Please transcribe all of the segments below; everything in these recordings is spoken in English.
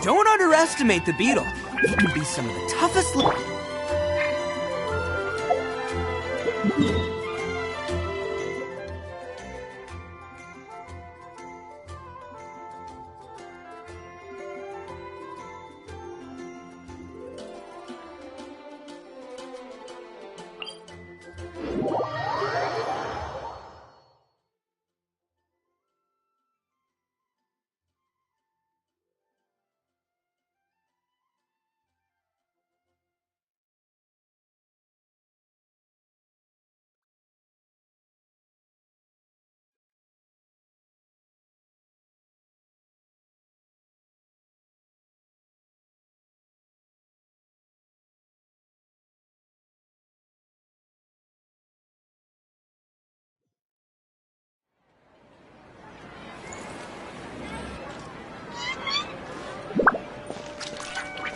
Don't underestimate the beetle. It can be some of the toughest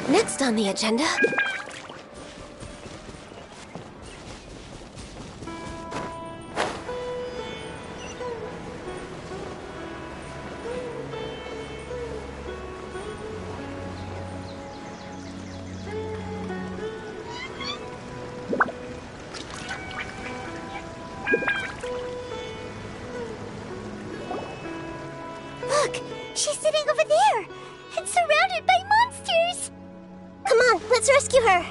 Next on the agenda... Look! She's sitting over there! And surrounded by monsters! Come on, let's rescue her!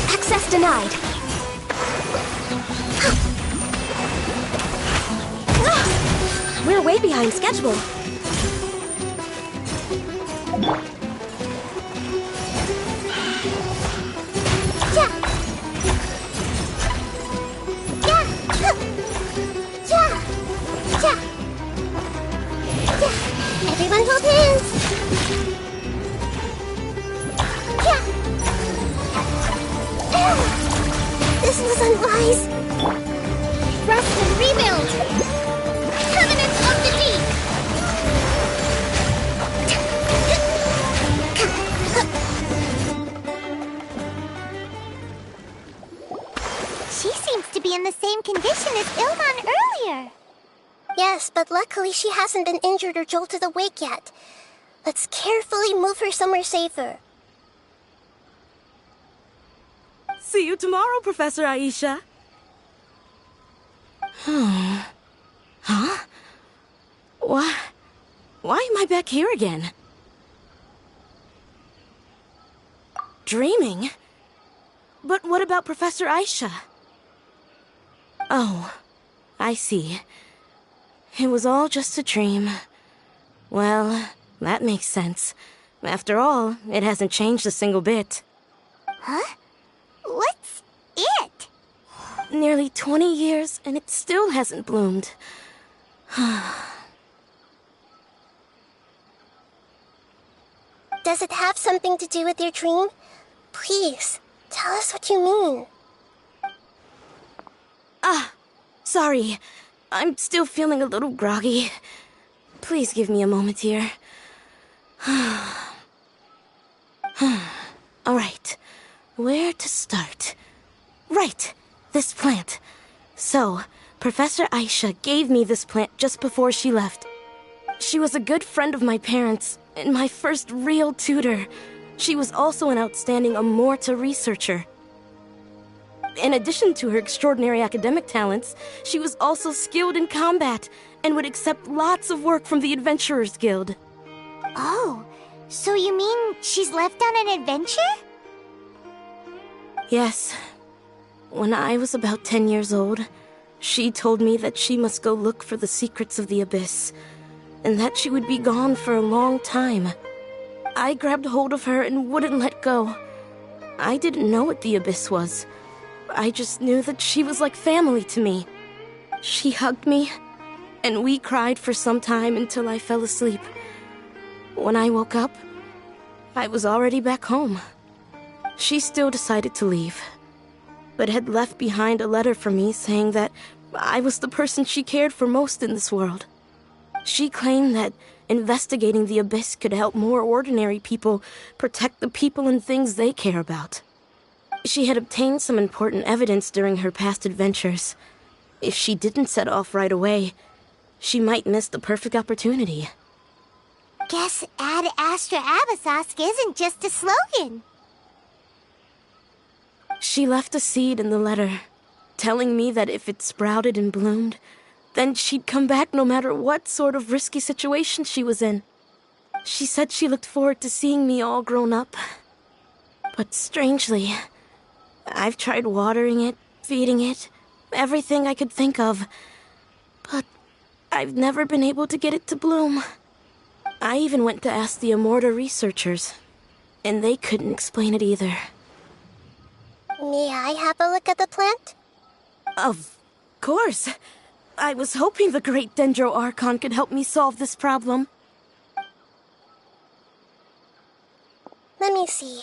Access denied. We're way behind schedule. Everyone hold hands. This was unwise. Rest and rebuild. Covenant of the Deep. She seems to be in the same condition as Ilman earlier. Yes, but luckily she hasn't been injured or jolted awake yet. Let's carefully move her somewhere safer. See you tomorrow, Professor Aisha. Huh? Why am I back here again? Dreaming? But what about Professor Aisha? Oh, I see. It was all just a dream. Well, that makes sense. After all, it hasn't changed a single bit. Huh? What's it? Nearly 20 years, and it still hasn't bloomed. Does it have something to do with your dream? Please, tell us what you mean. Sorry. I'm still feeling a little groggy. Please give me a moment here. Alright, where to start? Right, this plant. So, Professor Aisha gave me this plant just before she left. She was a good friend of my parents, and my first real tutor. She was also an outstanding Amorta researcher. In addition to her extraordinary academic talents, she was also skilled in combat and would accept lots of work from the Adventurers Guild. Oh, so you mean she's left on an adventure? Yes. When I was about 10 years old, she told me that she must go look for the secrets of the Abyss, and that she would be gone for a long time. I grabbed hold of her and wouldn't let go. I didn't know what the Abyss was. I just knew that she was like family to me. She hugged me and we cried for some time until I fell asleep. When I woke up, I was already back home. She still decided to leave, but had left behind a letter for me saying that I was the person she cared for most in this world. She claimed that investigating the abyss could help more ordinary people protect the people and things they care about. She had obtained some important evidence during her past adventures. If she didn't set off right away, she might miss the perfect opportunity. Guess Ad Astra Abyssosque isn't just a slogan. She left a seed in the letter, telling me that if it sprouted and bloomed, then she'd come back no matter what sort of risky situation she was in. She said she looked forward to seeing me all grown up. But strangely, I've tried watering it, feeding it, everything I could think of, but I've never been able to get it to bloom. I even went to ask the Immorta researchers, and they couldn't explain it either. May I have a look at the plant? Of course. I was hoping the great Dendro Archon could help me solve this problem. Let me see.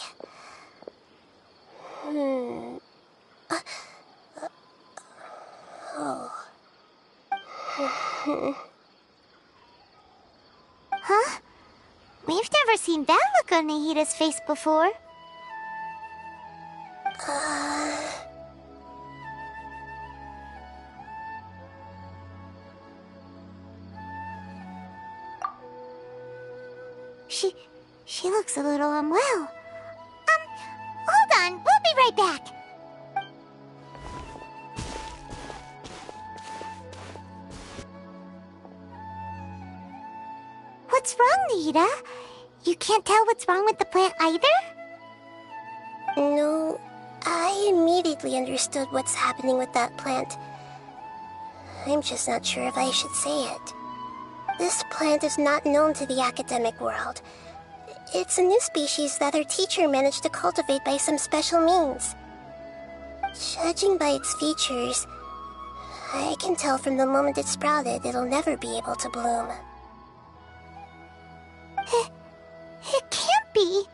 Huh? We've never seen that look on Nahida's face before. She looks a little unwell. Hold on, we'll be right back. What's wrong, Nahida? You can't tell what's wrong with the plant either? No, I immediately understood what's happening with that plant. I'm just not sure if I should say it. This plant is not known to the academic world. It's a new species that our teacher managed to cultivate by some special means. Judging by its features, I can tell from the moment it sprouted it'll never be able to bloom. It can't be.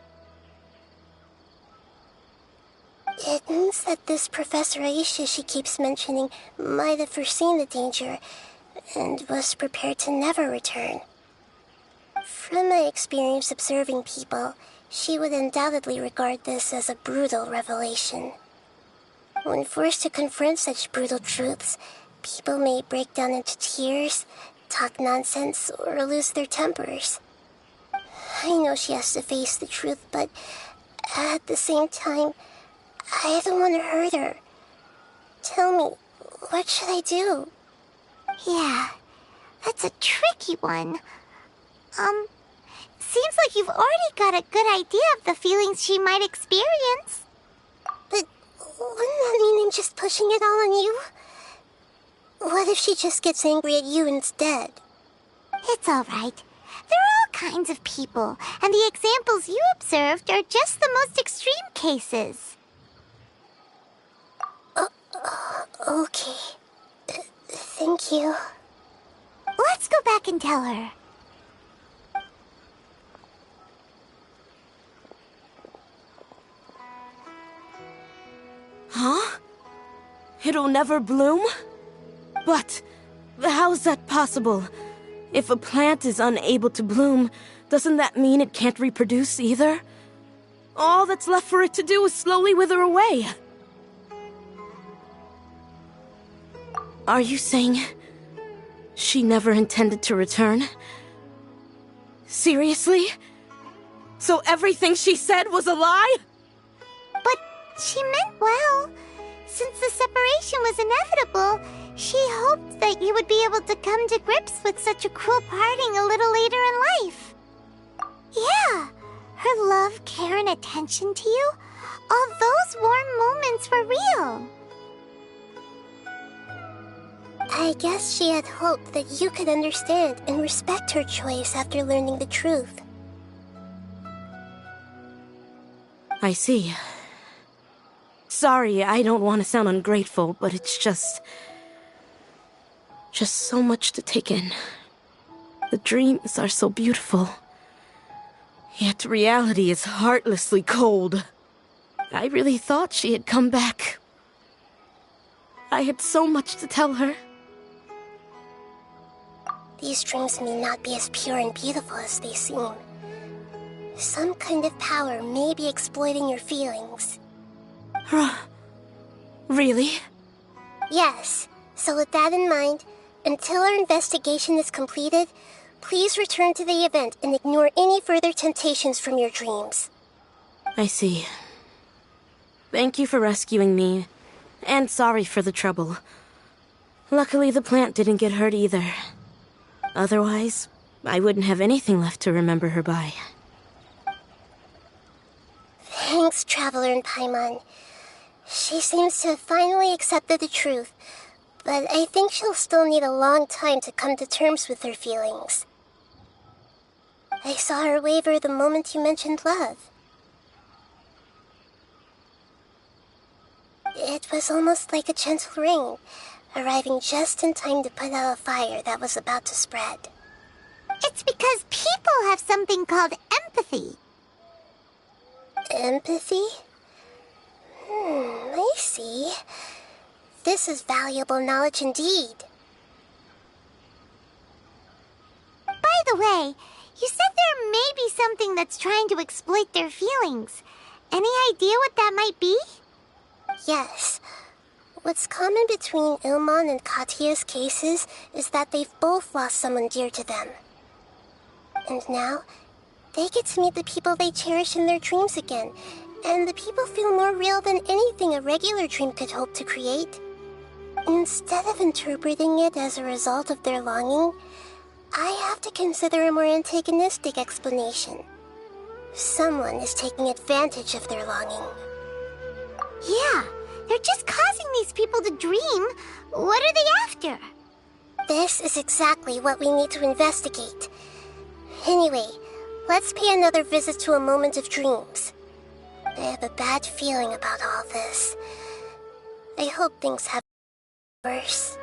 It means that this Professor Aisha she keeps mentioning might have foreseen the danger and was prepared to never return. From my experience observing people, she would undoubtedly regard this as a brutal revelation. When forced to confront such brutal truths, people may break down into tears, talk nonsense, or lose their tempers. I know she has to face the truth, but at the same time, I don't want to hurt her. Tell me, what should I do? Yeah, that's a tricky one. Seems like you've already got a good idea of the feelings she might experience. But wouldn't that mean I'm just pushing it all on you? What if she just gets angry at you instead? It's all right. There are all kinds of people, and the examples you observed are just the most extreme cases. Okay. Thank you. Let's go back and tell her. Huh? It'll never bloom? But how's that possible? If a plant is unable to bloom, doesn't that mean it can't reproduce either? All that's left for it to do is slowly wither away. Are you saying she never intended to return? Seriously? So everything she said was a lie? But she meant well. Since the separation was inevitable, she hoped that you would be able to come to grips with such a cruel parting a little later in life. Yeah, her love, care, and attention to you, all those warm moments were real. I guess she had hoped that you could understand and respect her choice after learning the truth. I see. Sorry, I don't want to sound ungrateful, but it's just... Just so much to take in. The dreams are so beautiful. Yet reality is heartlessly cold. I really thought she had come back. I had so much to tell her. These dreams may not be as pure and beautiful as they seem. Some kind of power may be exploiting your feelings. Really? Yes. So with that in mind, until our investigation is completed, please return to the event and ignore any further temptations from your dreams. I see. Thank you for rescuing me, and sorry for the trouble. Luckily, the plant didn't get hurt either. Otherwise, I wouldn't have anything left to remember her by. Thanks, Traveler and Paimon. She seems to have finally accepted the truth, but I think she'll still need a long time to come to terms with her feelings. I saw her waver the moment you mentioned love. It was almost like a gentle rain, arriving just in time to put out a fire that was about to spread. It's because people have something called empathy. Empathy? I see. This is valuable knowledge indeed. By the way, you said there may be something that's trying to exploit their feelings. Any idea what that might be? Yes. What's common between Ilmon and Katya's cases is that they've both lost someone dear to them. And now, they get to meet the people they cherish in their dreams again, and the people feel more real than anything a regular dream could hope to create. Instead of interpreting it as a result of their longing, I have to consider a more antagonistic explanation. Someone is taking advantage of their longing. Yeah, they're just causing these people to dream. What are they after? This is exactly what we need to investigate. Anyway, let's pay another visit to a moment of dreams. I have a bad feeling about all this. I hope things have worse.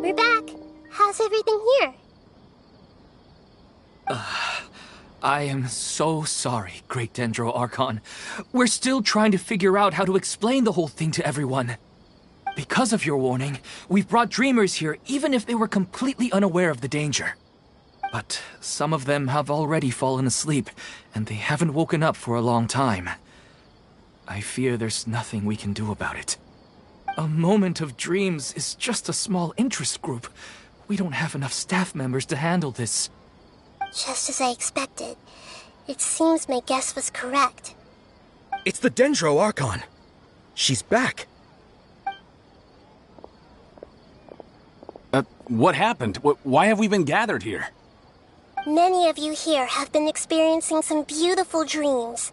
We're back. How's everything here? I am so sorry, Great Dendro Archon. We're still trying to figure out how to explain the whole thing to everyone. Because of your warning, we've brought dreamers here even if they were completely unaware of the danger. But some of them have already fallen asleep, and they haven't woken up for a long time. I fear there's nothing we can do about it. A moment of dreams is just a small interest group. We don't have enough staff members to handle this. Just as I expected. It seems my guess was correct. It's the Dendro Archon. She's back. What happened? Why have we been gathered here? Many of you here have been experiencing some beautiful dreams.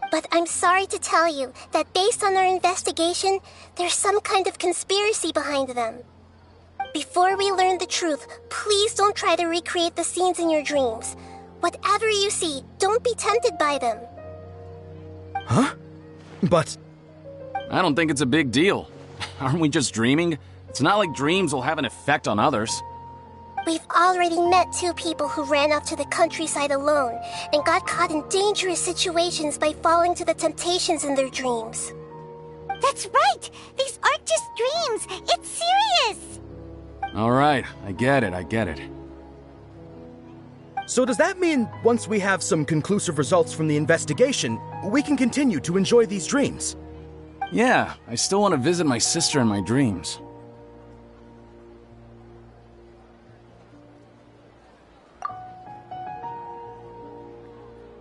But I'm sorry to tell you that based on our investigation, there's some kind of conspiracy behind them. Before we learn the truth, please don't try to recreate the scenes in your dreams. Whatever you see, don't be tempted by them. Huh? But... I don't think it's a big deal. Aren't we just dreaming? It's not like dreams will have an effect on others. We've already met 2 people who ran off to the countryside alone and got caught in dangerous situations by falling to the temptations in their dreams. That's right! These aren't just dreams! It's serious! Alright, I get it. So does that mean once we have some conclusive results from the investigation, we can continue to enjoy these dreams? Yeah, I still want to visit my sister in my dreams.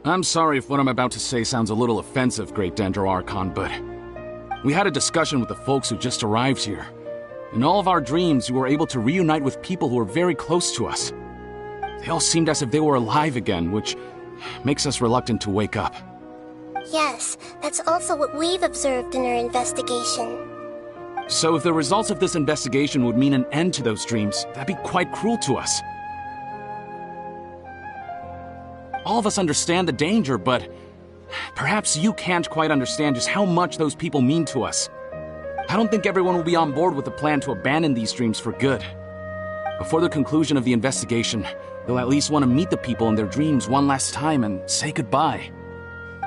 I'm sorry if what I'm about to say sounds a little offensive, Great Dendro Archon, but we had a discussion with the folks who just arrived here. In all of our dreams, we were able to reunite with people who were very close to us. They all seemed as if they were alive again, which makes us reluctant to wake up. Yes, that's also what we've observed in our investigation. So if the results of this investigation would mean an end to those dreams, that'd be quite cruel to us. All of us understand the danger, but perhaps you can't quite understand just how much those people mean to us. I don't think everyone will be on board with the plan to abandon these dreams for good. Before the conclusion of the investigation, they'll at least want to meet the people in their dreams one last time and say goodbye.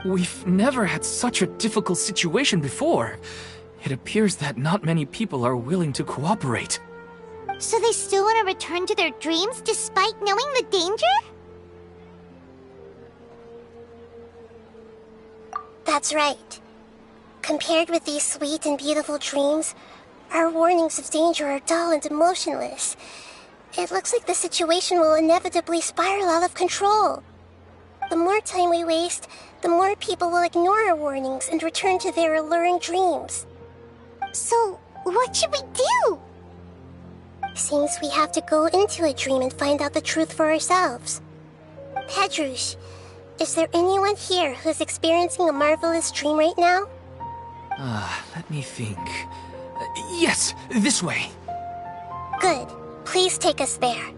We've never had such a difficult situation before. It appears that not many people are willing to cooperate. So they still want to return to their dreams despite knowing the danger? That's right. Compared with these sweet and beautiful dreams, our warnings of danger are dull and emotionless. It looks like the situation will inevitably spiral out of control. The more time we waste, the more people will ignore our warnings and return to their alluring dreams. So, what should we do? Seems we have to go into a dream and find out the truth for ourselves. Pedrush, is there anyone here who's experiencing a marvelous dream right now? Let me think. Yes, this way. Good. Please take us there.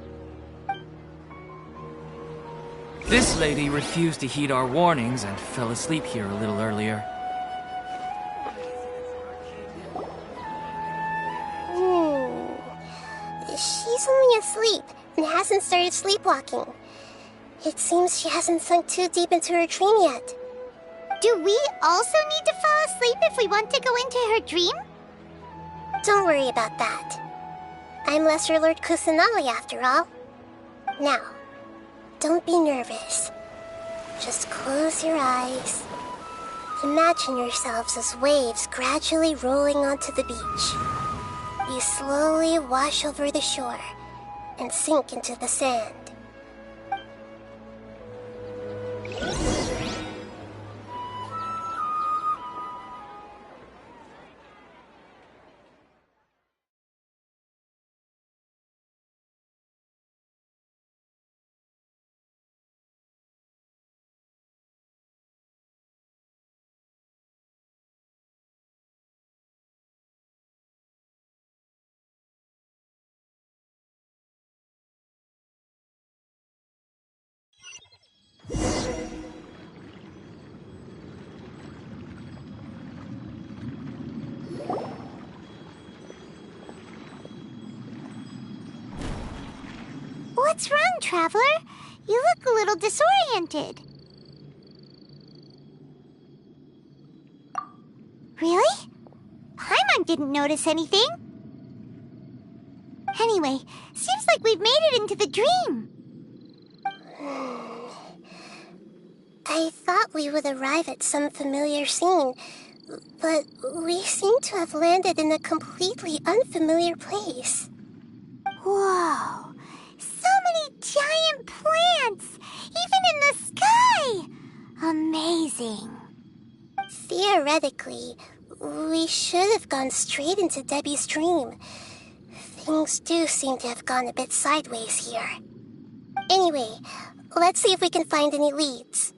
This lady refused to heed our warnings and fell asleep here a little earlier. She's only asleep and hasn't started sleepwalking. It seems she hasn't sunk too deep into her dream yet. Do we also need to fall asleep if we want to go into her dream? Don't worry about that. I'm Lesser Lord Kusanali after all. Now, don't be nervous. Just close your eyes. Imagine yourselves as waves gradually rolling onto the beach. You slowly wash over the shore and sink into the sand. What's wrong, Traveler? You look a little disoriented. Really? Paimon didn't notice anything. Anyway, seems like we've made it into the dream. I thought we would arrive at some familiar scene, but we seem to have landed in a completely unfamiliar place. Whoa! So many giant plants! Even in the sky! Amazing. Theoretically, we should have gone straight into Debbie's dream. Things do seem to have gone a bit sideways here. Anyway, let's see if we can find any leads.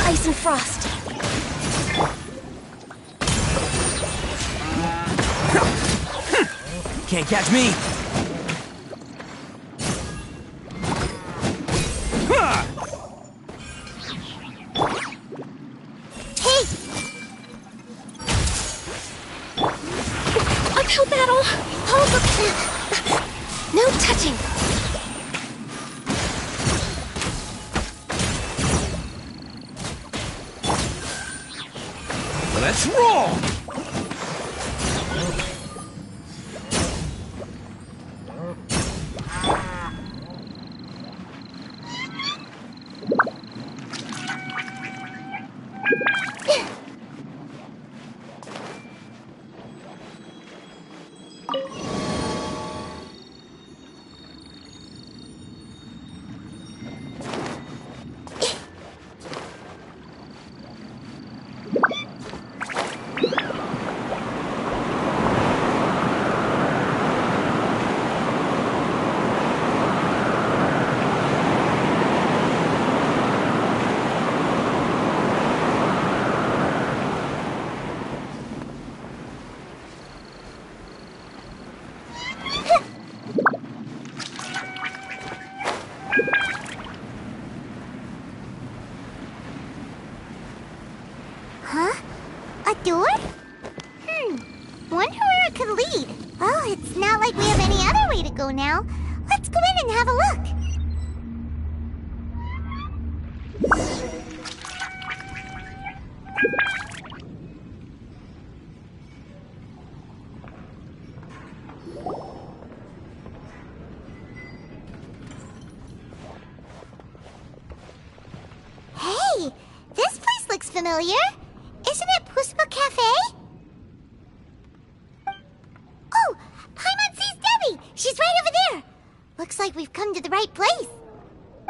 Ice and frost. Can't catch me! Hey! Uphill battle! Hold up! No touching! Let's roll! Huh? A door? Wonder where it could lead. Well, it's not like we have any other way to go now. Let's go in and have a look. Hey, this place looks familiar. Isn't it Puspa Cafe? Oh, Paimon sees Debbie! She's right over there! Looks like we've come to the right place.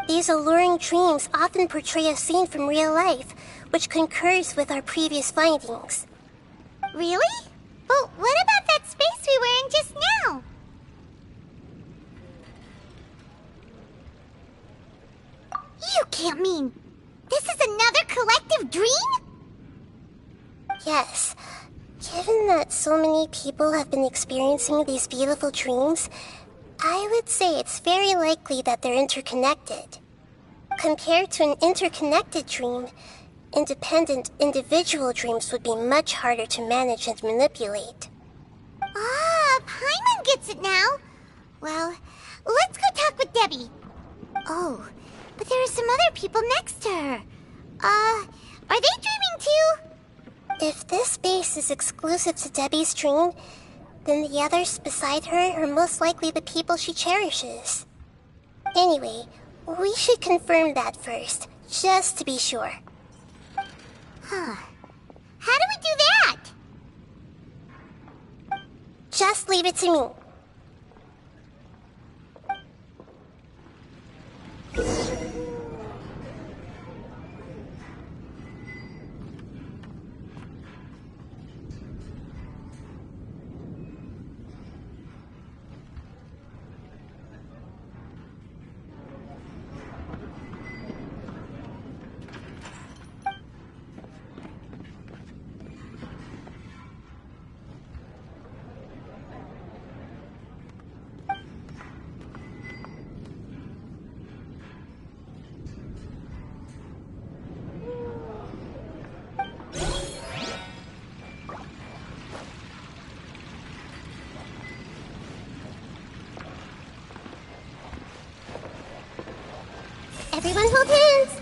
These alluring dreams often portray a scene from real life, which concurs with our previous findings. Really? But what about that space we were in just now? You can't mean this is another collective dream? Yes. Given that so many people have been experiencing these beautiful dreams, I would say it's very likely that they're interconnected. Compared to an interconnected dream, Independent, individual dreams would be much harder to manage and manipulate. Ah, Paimon gets it now. Well, let's go talk with Debbie. Oh, but there are some other people next to her. Are they dreaming too? If this space is exclusive to Debbie's dream, then the others beside her are most likely the people she cherishes. Anyway, we should confirm that first, just to be sure. Huh. How do we do that? Just leave it to me. Everyone hold hands!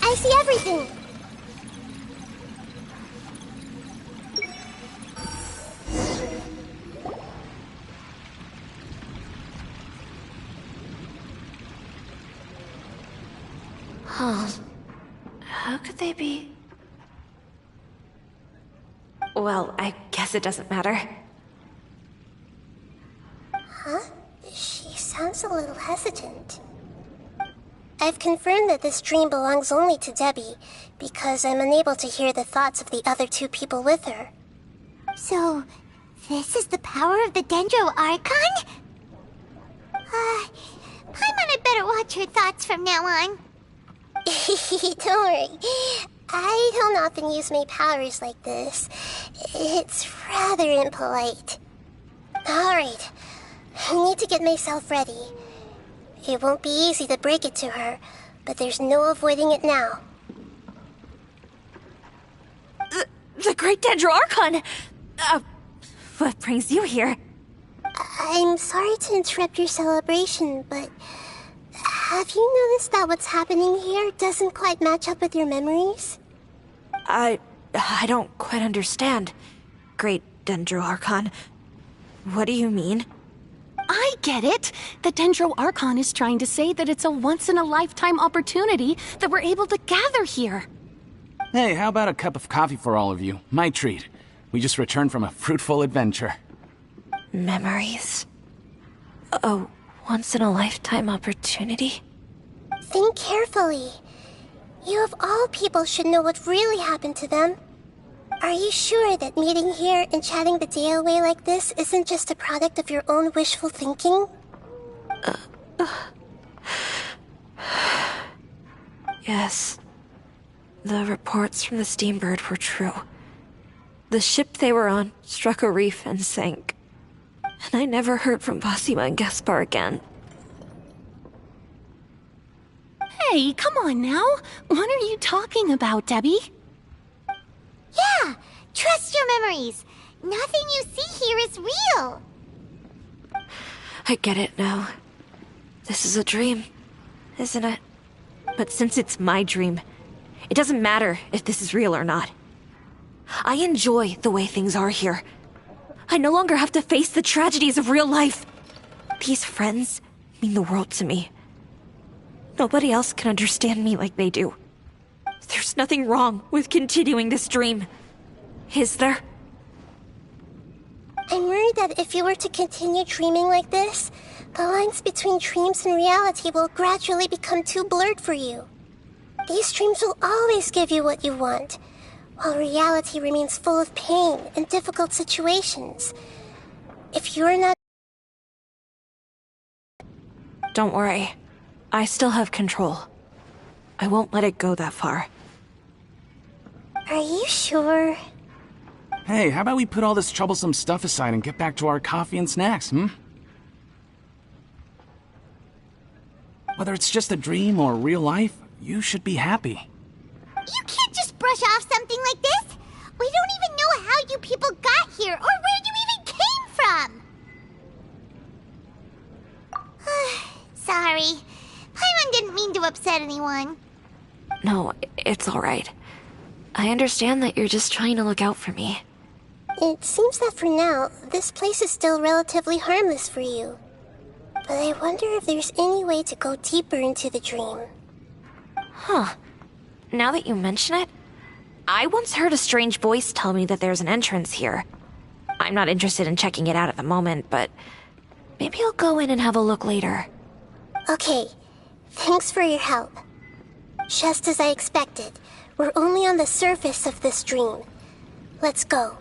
I see everything! How could they be? Well, I guess it doesn't matter. Huh? She sounds a little hesitant. I've confirmed that this dream belongs only to Debbie, because I'm unable to hear the thoughts of the other two people with her. So, this is the power of the Dendro Archon? Paimon, I better watch her thoughts from now on. Don't worry. I don't often use my powers like this. It's rather impolite. Alright, I need to get myself ready. It won't be easy to break it to her, but there's no avoiding it now. The Great Dendro Archon! What brings you here? I'm sorry to interrupt your celebration, but have you noticed that what's happening here doesn't quite match up with your memories? I don't quite understand. Great Dendro Archon. What do you mean? I get it! The Dendro Archon is trying to say that it's a once-in-a-lifetime opportunity that we're able to gather here. Hey, how about a cup of coffee for all of you? My treat. We just returned from a fruitful adventure. Memories. A once-in-a-lifetime opportunity? Think carefully. You of all people should know what really happened to them. Are you sure that meeting here and chatting the day away like this isn't just a product of your own wishful thinking? Yes. The reports from the Steambird were true. The ship they were on struck a reef and sank. And I never heard from Basima and Gaspar again. Hey, come on now! What are you talking about, Debbie? Yeah, trust your memories. Nothing you see here is real. I get it now. This is a dream, isn't it? But since it's my dream, it doesn't matter if this is real or not. I enjoy the way things are here. I no longer have to face the tragedies of real life. These friends mean the world to me. Nobody else can understand me like they do. There's nothing wrong with continuing this dream. Is there? I'm worried that if you were to continue dreaming like this, the lines between dreams and reality will gradually become too blurred for you. These dreams will always give you what you want, while reality remains full of pain and difficult situations. If you're not... Don't worry. I still have control. I won't let it go that far. Are you sure? Hey, how about we put all this troublesome stuff aside and get back to our coffee and snacks, Whether it's just a dream or real life, you should be happy. You can't just brush off something like this. We don't even know how you people got here or where you even came from. Sorry. Paimon didn't mean to upset anyone. No, it's all right. I understand that you're just trying to look out for me. It seems that for now, this place is still relatively harmless for you. But I wonder if there's any way to go deeper into the dream. Huh. Now that you mention it, I once heard a strange voice tell me that there's an entrance here. I'm not interested in checking it out at the moment, but maybe I'll go in and have a look later. Okay, thanks for your help. Just as I expected, we're only on the surface of this dream. Let's go.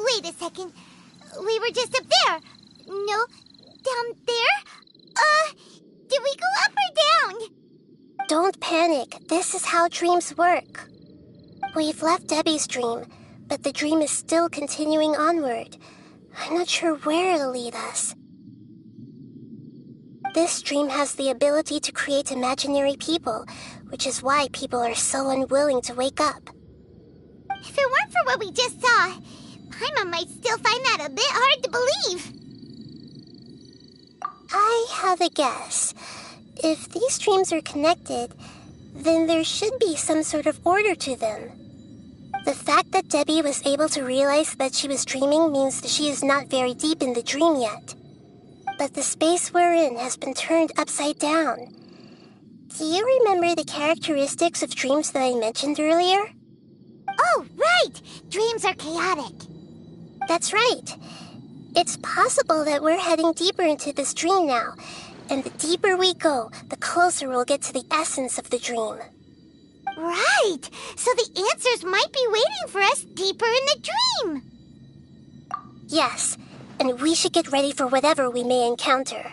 Wait a second. We were just up there. No, down there? Did we go up or down? Don't panic. This is how dreams work. We've left Debbie's dream, but the dream is still continuing onward. I'm not sure where it'll lead us. This dream has the ability to create imaginary people, which is why people are so unwilling to wake up. If it weren't for what we just saw, Paimon might still find that a bit hard to believe. I have a guess. If these dreams are connected, then there should be some sort of order to them. The fact that Debbie was able to realize that she was dreaming means that she is not very deep in the dream yet. But the space we're in has been turned upside down. Do you remember the characteristics of dreams that I mentioned earlier? Oh, right! Dreams are chaotic. That's right. It's possible that we're heading deeper into this dream now, and the deeper we go, the closer we'll get to the essence of the dream. Right! So the answers might be waiting for us deeper in the dream! Yes, and we should get ready for whatever we may encounter.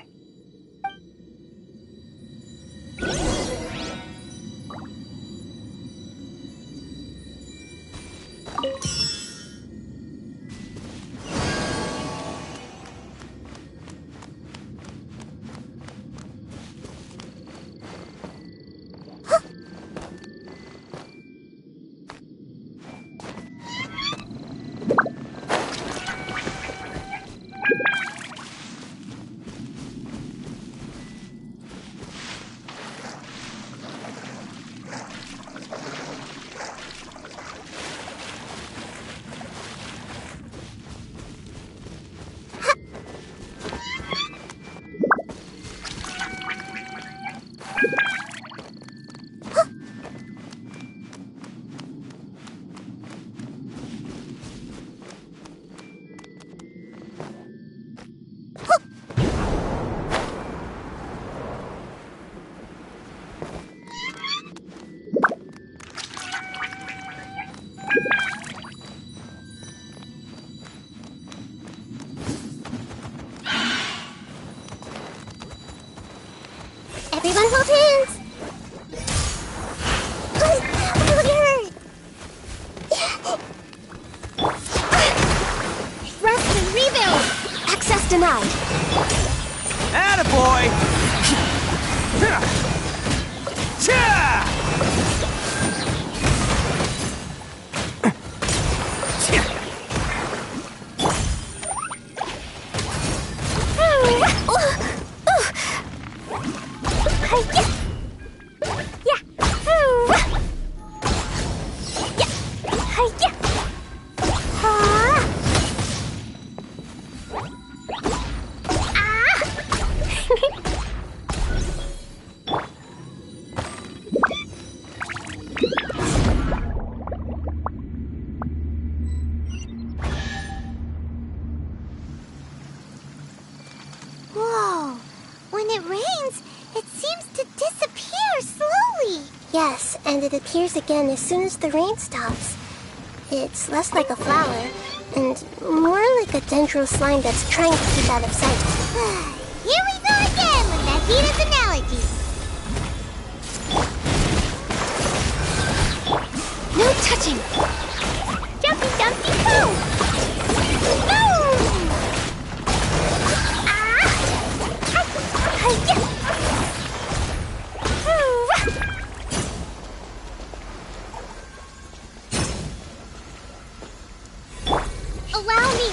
Everyone hold hands! Rest and rebuild! Access denied. Attaboy! Yes, and it appears again as soon as the rain stops. It's less like a flower, and more like a dendro slime that's trying to keep out of sight. Here we go again with Nahita's analogy. No touching! Jumpy Dumpty Boom! Boom! Allow me.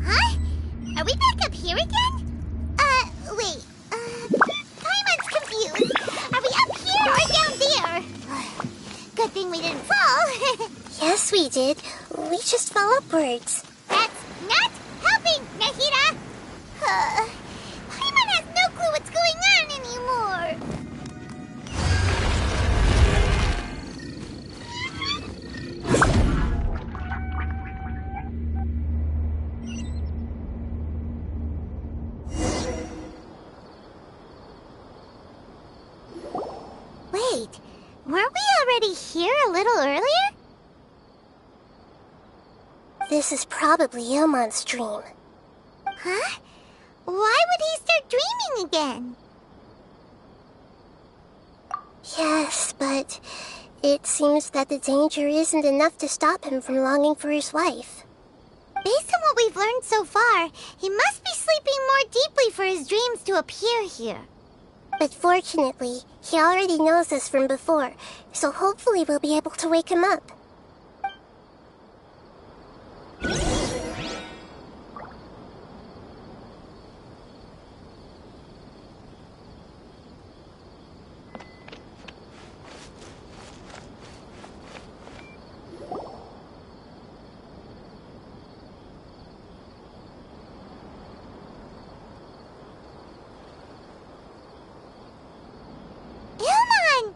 Huh? Are we back up here again? Wait. Paimon's confused. Are we up here or down there? Good thing we didn't fall. Yes, we did. We just fell upwards. That's not helping, Nahita! Paimon has no clue what's going on anymore. Wait, weren't we already here a little earlier? This is probably Ilmon's dream. Huh? Why would he start dreaming again? Yes, but it seems that the danger isn't enough to stop him from longing for his wife. Based on what we've learned so far, he must be sleeping more deeply for his dreams to appear here. But fortunately, he already knows this from before, so hopefully we'll be able to wake him up. Ilmon!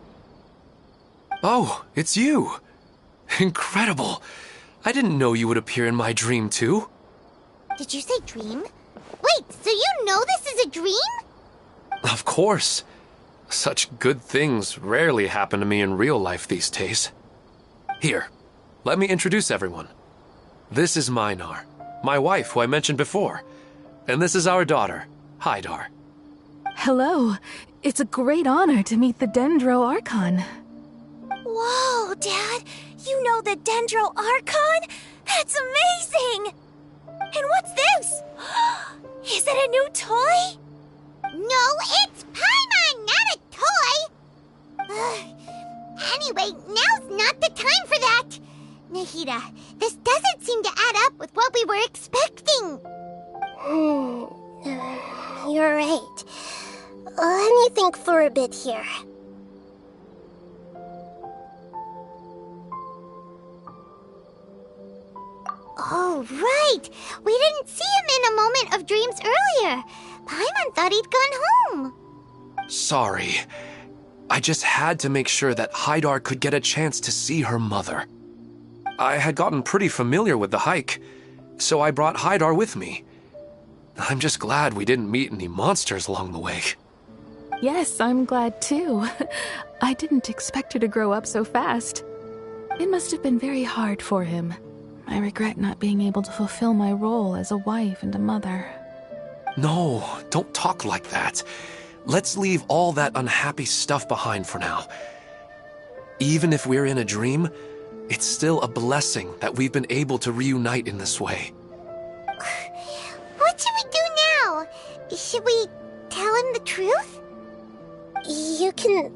Oh, it's you! Incredible! I didn't know you would appear in my dream, too. Did you say dream? Wait, so you know this is a dream? Of course. Such good things rarely happen to me in real life these days. Here, let me introduce everyone. This is Minar, my wife who I mentioned before. And this is our daughter, Hydar. Hello. It's a great honor to meet the Dendro Archon. Whoa, Dad! You know the Dendro Archon? That's amazing! And what's this? Is it a new toy? No, it's Paimon, not a toy! Anyway, now's not the time for that! Nahita, this doesn't seem to add up with what we were expecting. You're right. Let me think for a bit here. Oh, right! We didn't see him in a moment of dreams earlier. Paimon thought he'd gone home. Sorry. I just had to make sure that Hydar could get a chance to see her mother. I had gotten pretty familiar with the hike, so I brought Hydar with me. I'm just glad we didn't meet any monsters along the way. Yes, I'm glad too. I didn't expect her to grow up so fast. It must have been very hard for him. I regret not being able to fulfill my role as a wife and a mother. No, don't talk like that. Let's leave all that unhappy stuff behind for now. Even if we're in a dream, it's still a blessing that we've been able to reunite in this way. What should we do now? Should we tell him the truth? You can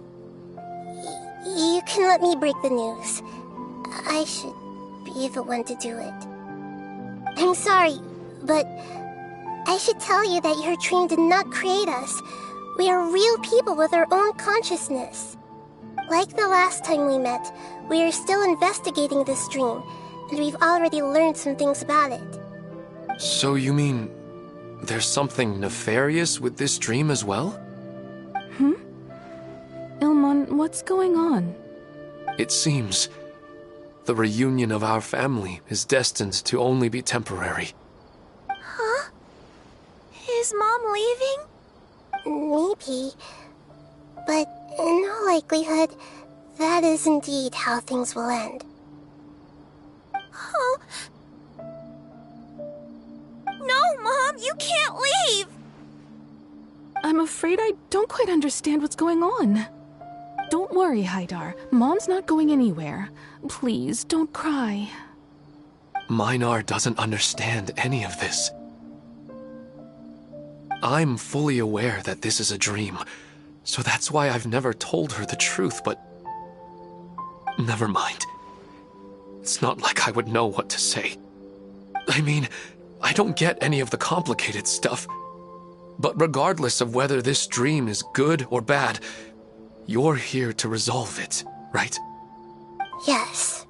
let me break the news. I should be the one to do it. I'm sorry, but I should tell you that your dream did not create us. We are real people with our own consciousness. Like the last time we met, we are still investigating this dream, and we've already learned some things about it. So you mean there's something nefarious with this dream as well? Ilmon, what's going on? It seems the reunion of our family is destined to only be temporary. Huh? Is Mom leaving? Maybe. But in all likelihood, that is indeed how things will end. Oh. No, Mom, you can't leave! I'm afraid I don't quite understand what's going on. Don't worry, Haidar. Mom's not going anywhere. Please, don't cry. Minar doesn't understand any of this. I'm fully aware that this is a dream, so that's why I've never told her the truth, but... Never mind. It's not like I would know what to say. I mean, I don't get any of the complicated stuff. But regardless of whether this dream is good or bad, you're here to resolve it, right? Yes.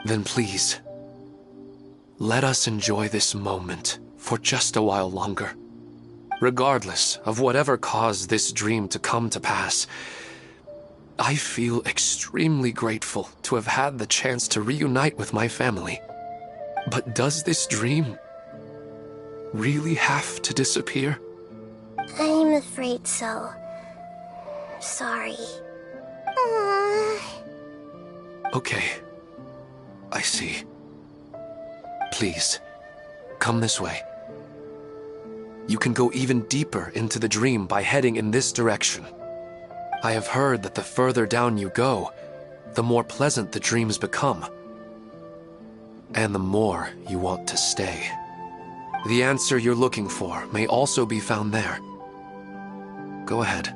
Then please, let us enjoy this moment for just a while longer. Regardless of whatever caused this dream to come to pass, I feel extremely grateful to have had the chance to reunite with my family. But does this dream really have to disappear? I'm afraid so. Sorry. Okay. I see. Please, come this way. You can go even deeper into the dream by heading in this direction. I have heard that the further down you go, the more pleasant the dreams become. And the more you want to stay. The answer you're looking for may also be found there. Go ahead.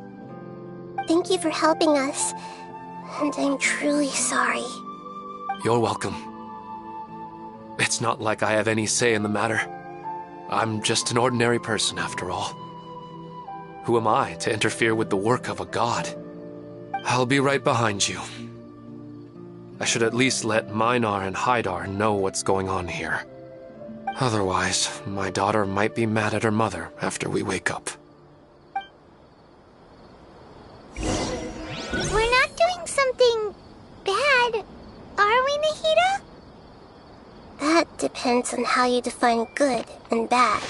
Thank you for helping us, and I'm truly sorry. You're welcome. It's not like I have any say in the matter. I'm just an ordinary person, after all. Who am I to interfere with the work of a god? I'll be right behind you. I should at least let Minar and Haidar know what's going on here. Otherwise, my daughter might be mad at her mother after we wake up. We're not doing something bad, are we, Nahida? That depends on how you define good and bad.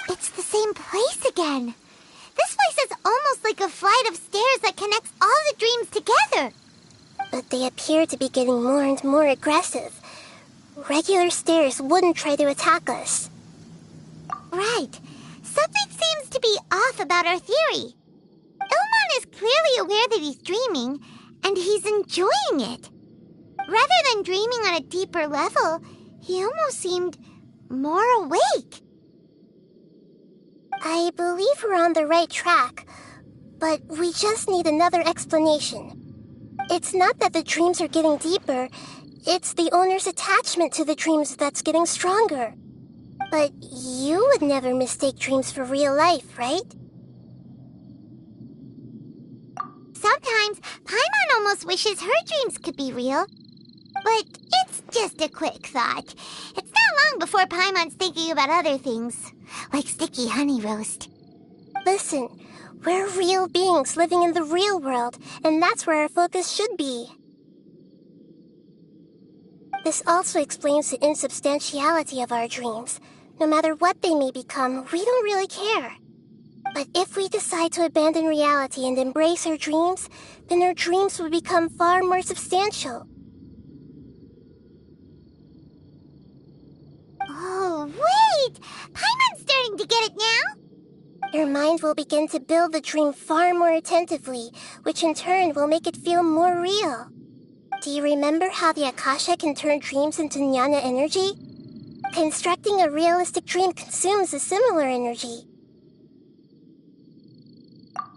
It's the same place again. This place is almost like a flight of stairs that connects all the dreams together. But they appear to be getting more and more aggressive. Regular stairs wouldn't try to attack us. Right. Something seems to be off about our theory. Ilmon is clearly aware that he's dreaming, and he's enjoying it. Rather than dreaming on a deeper level, he almost seemed more awake. I believe we're on the right track, but we just need another explanation. It's not that the dreams are getting deeper, it's the owner's attachment to the dreams that's getting stronger. But you would never mistake dreams for real life, right? Sometimes, Paimon almost wishes her dreams could be real. But it's just a quick thought. It's not long before Paimon's thinking about other things, like sticky honey roast. Listen, we're real beings living in the real world, and that's where our focus should be. This also explains the insubstantiality of our dreams. No matter what they may become, we don't really care. But if we decide to abandon reality and embrace our dreams, then our dreams will become far more substantial. Oh, wait! Paimon's starting to get it now? Your mind will begin to build the dream far more attentively, which in turn will make it feel more real. Do you remember how the Akasha can turn dreams into jnana energy? Constructing a realistic dream consumes a similar energy.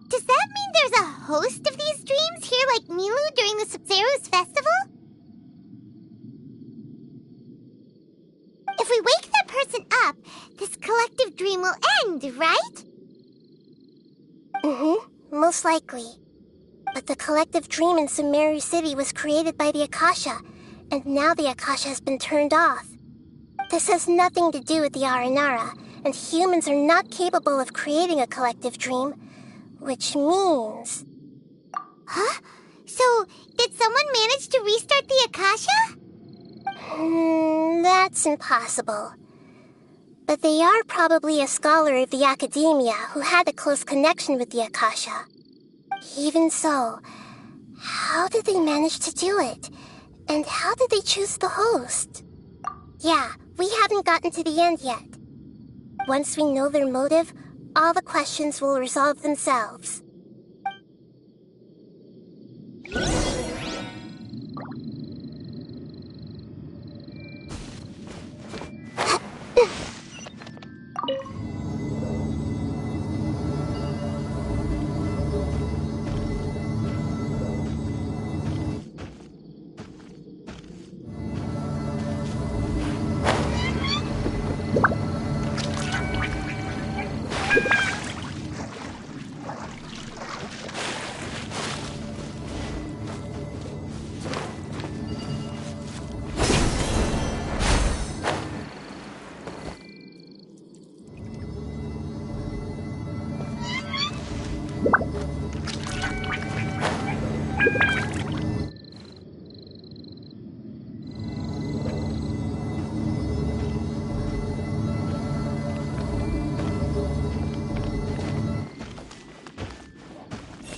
Does that mean there's a host of these dreams here like Milu during the Sabzeruz festival? If we wake that person up, Most likely. But the collective dream in Sumeru City was created by the Akasha, and now the Akasha has been turned off. This has nothing to do with the Aranara, and humans are not capable of creating a collective dream, which means... Huh? So, did someone manage to restart the Akasha? That's impossible. But they are probably a scholar of the Academia who had a close connection with the Akasha. Even so, how did they manage to do it? And how did they choose the host? Yeah, we haven't gotten to the end yet. Once we know their motive, all the questions will resolve themselves.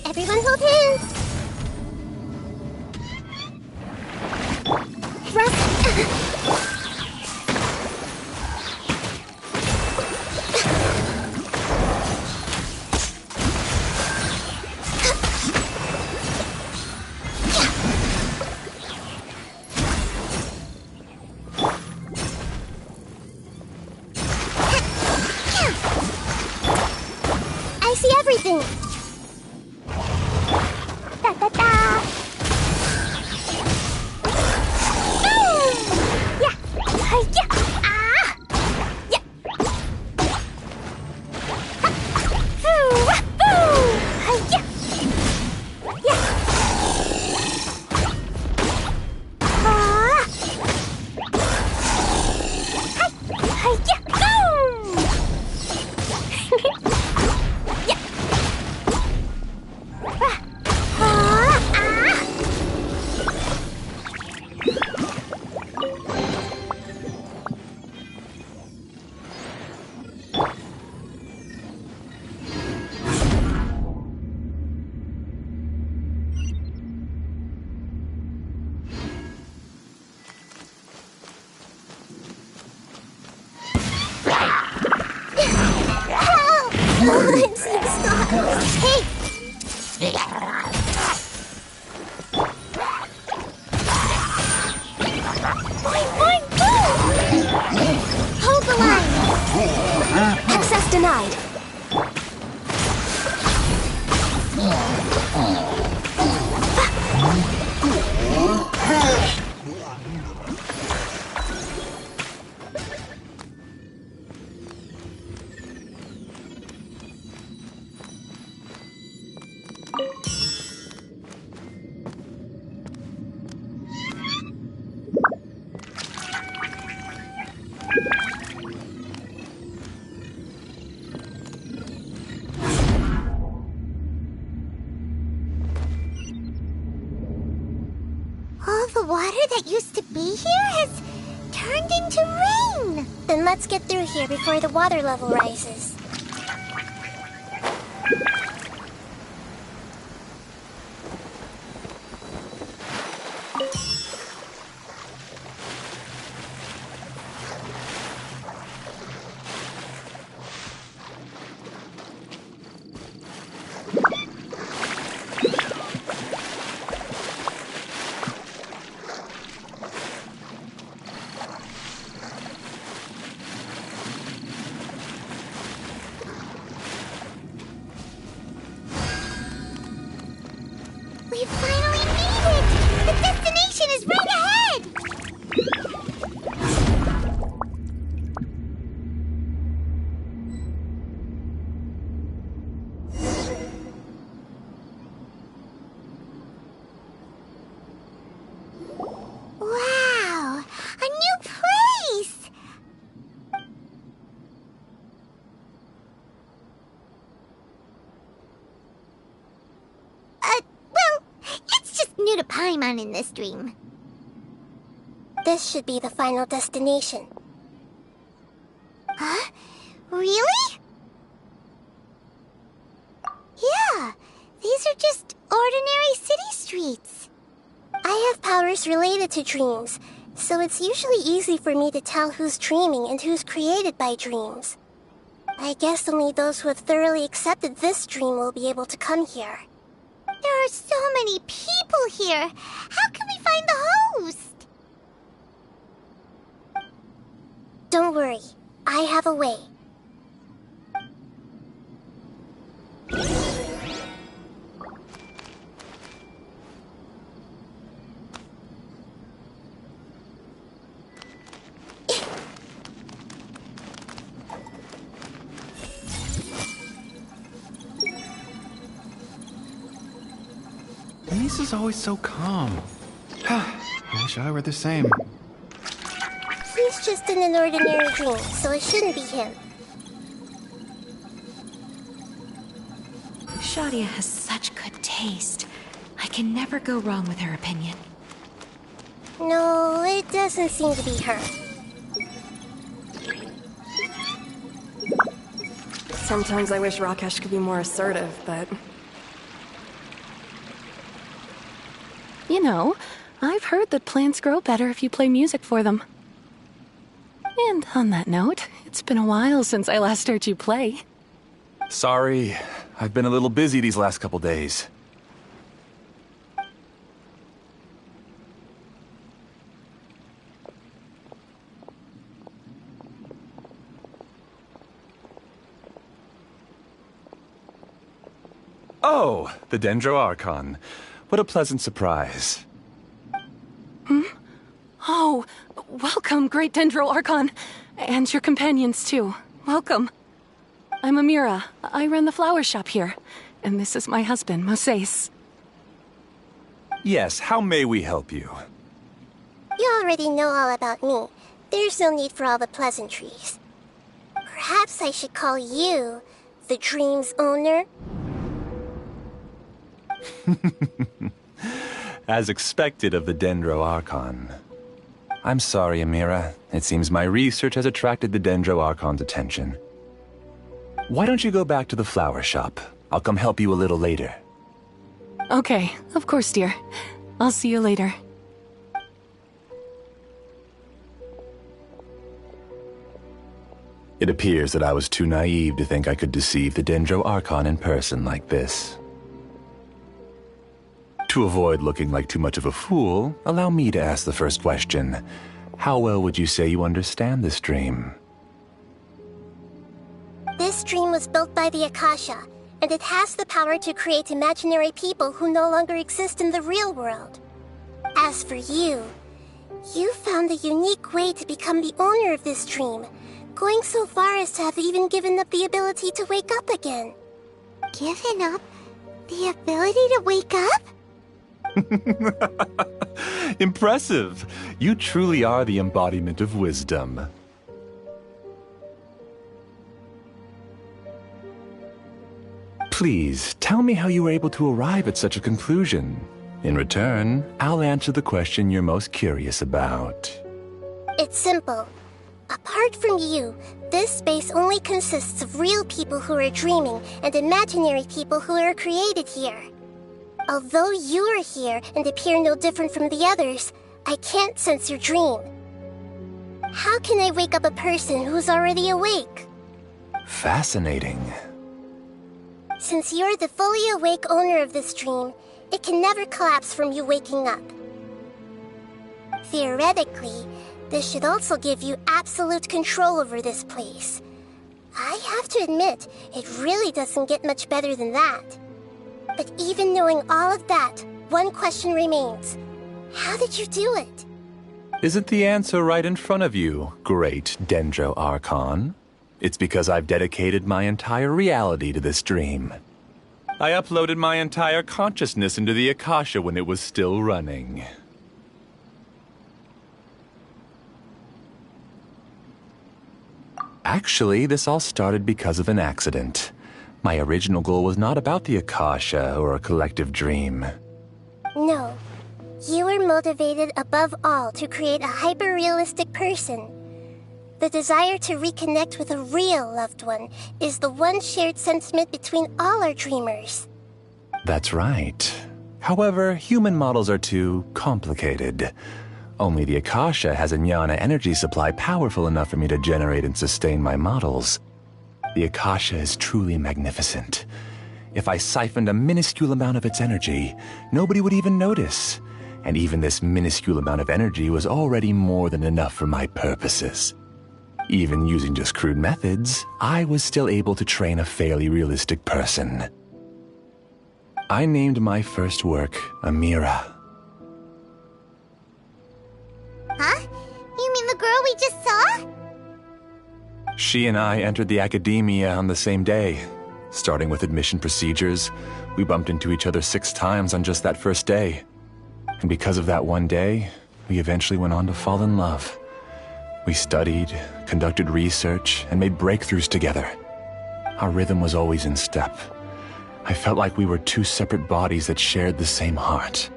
Everyone hold hands! I see everything! Ta-ta-ta! Boom! Yeah! Hi-ya! Ah! Yeah! Boo! Boo! Hi-ya! Yeah! Ah! Hi-ya! Boom! Yeah! I'm seeing stars. Hey! Boing, boing, boom! Hold the line! Access denied. All the water that used to be here has turned into rain. Then let's get through here before the water level rises. We finally made it! The destination is right ahead! do to Paimon in this dream? This should be the final destination. Huh? Really? Yeah, these are just ordinary city streets. I have powers related to dreams, so it's usually easy for me to tell who's dreaming and who's created by dreams. I guess only those who have thoroughly accepted this dream will be able to come here. There are so many people here. How can we find the host? Don't worry, I have a way. Denise is always so calm. I wish I were the same. He's just in an ordinary dream, so it shouldn't be him. Shadia has such good taste. I can never go wrong with her opinion. No, it doesn't seem to be her. Sometimes I wish Rakesh could be more assertive, but... You know, I've heard that plants grow better if you play music for them. And on that note, it's been a while since I last heard you play. Sorry, I've been a little busy these last couple days. Oh, the Dendro Archon. What a pleasant surprise. Oh, welcome, Great Dendro Archon. And your companions, too. Welcome. I'm Amira. I run the flower shop here. And this is my husband, Moses. Yes, how may we help you? You already know all about me. There's no need for all the pleasantries. Perhaps I should call you the dream's owner? As expected of the Dendro Archon. I'm sorry, Amira. It seems my research has attracted the Dendro Archon's attention. Why don't you go back to the flower shop? I'll come help you a little later. Okay, of course, dear. I'll see you later. It appears that I was too naive to think I could deceive the Dendro Archon in person like this. To avoid looking like too much of a fool, allow me to ask the first question. How well would you say you understand this dream? This dream was built by the Akasha, and it has the power to create imaginary people who no longer exist in the real world. As for you, you found a unique way to become the owner of this dream, going so far as to have even given up the ability to wake up again. Given up the ability to wake up? Impressive! You truly are the embodiment of wisdom. Please, tell me how you were able to arrive at such a conclusion. In return, I'll answer the question you're most curious about. It's simple. Apart from you, this space only consists of real people who are dreaming and imaginary people who are created here. Although you are here and appear no different from the others, I can't sense your dream. How can I wake up a person who's already awake? Fascinating. Since you're the fully awake owner of this dream, it can never collapse from you waking up. Theoretically, this should also give you absolute control over this place. I have to admit, it really doesn't get much better than that. But even knowing all of that, one question remains. How did you do it? Isn't the answer right in front of you, great Dendro Archon? It's because I've dedicated my entire reality to this dream. I uploaded my entire consciousness into the Akasha when it was still running. Actually, this all started because of an accident. My original goal was not about the Akasha or a collective dream. No, You were motivated above all to create a hyper-realistic person. The desire to reconnect with a real loved one is the one shared sentiment between all our dreamers. That's right. However, human models are too complicated. Only the Akasha has a jnana energy supply powerful enough for me to generate and sustain my models. The Akasha is truly magnificent. If I siphoned a minuscule amount of its energy, nobody would even notice. And even this minuscule amount of energy was already more than enough for my purposes. Even using just crude methods, I was still able to train a fairly realistic person. I named my first work Amira. Huh? You mean the girl we just saw? She and I entered the academia on the same day. Starting with admission procedures, we bumped into each other 6 times on just that first day. And because of that one day, we eventually went on to fall in love. We studied, conducted research, and made breakthroughs together. Our rhythm was always in step. I felt like we were 2 separate bodies that shared the same heart.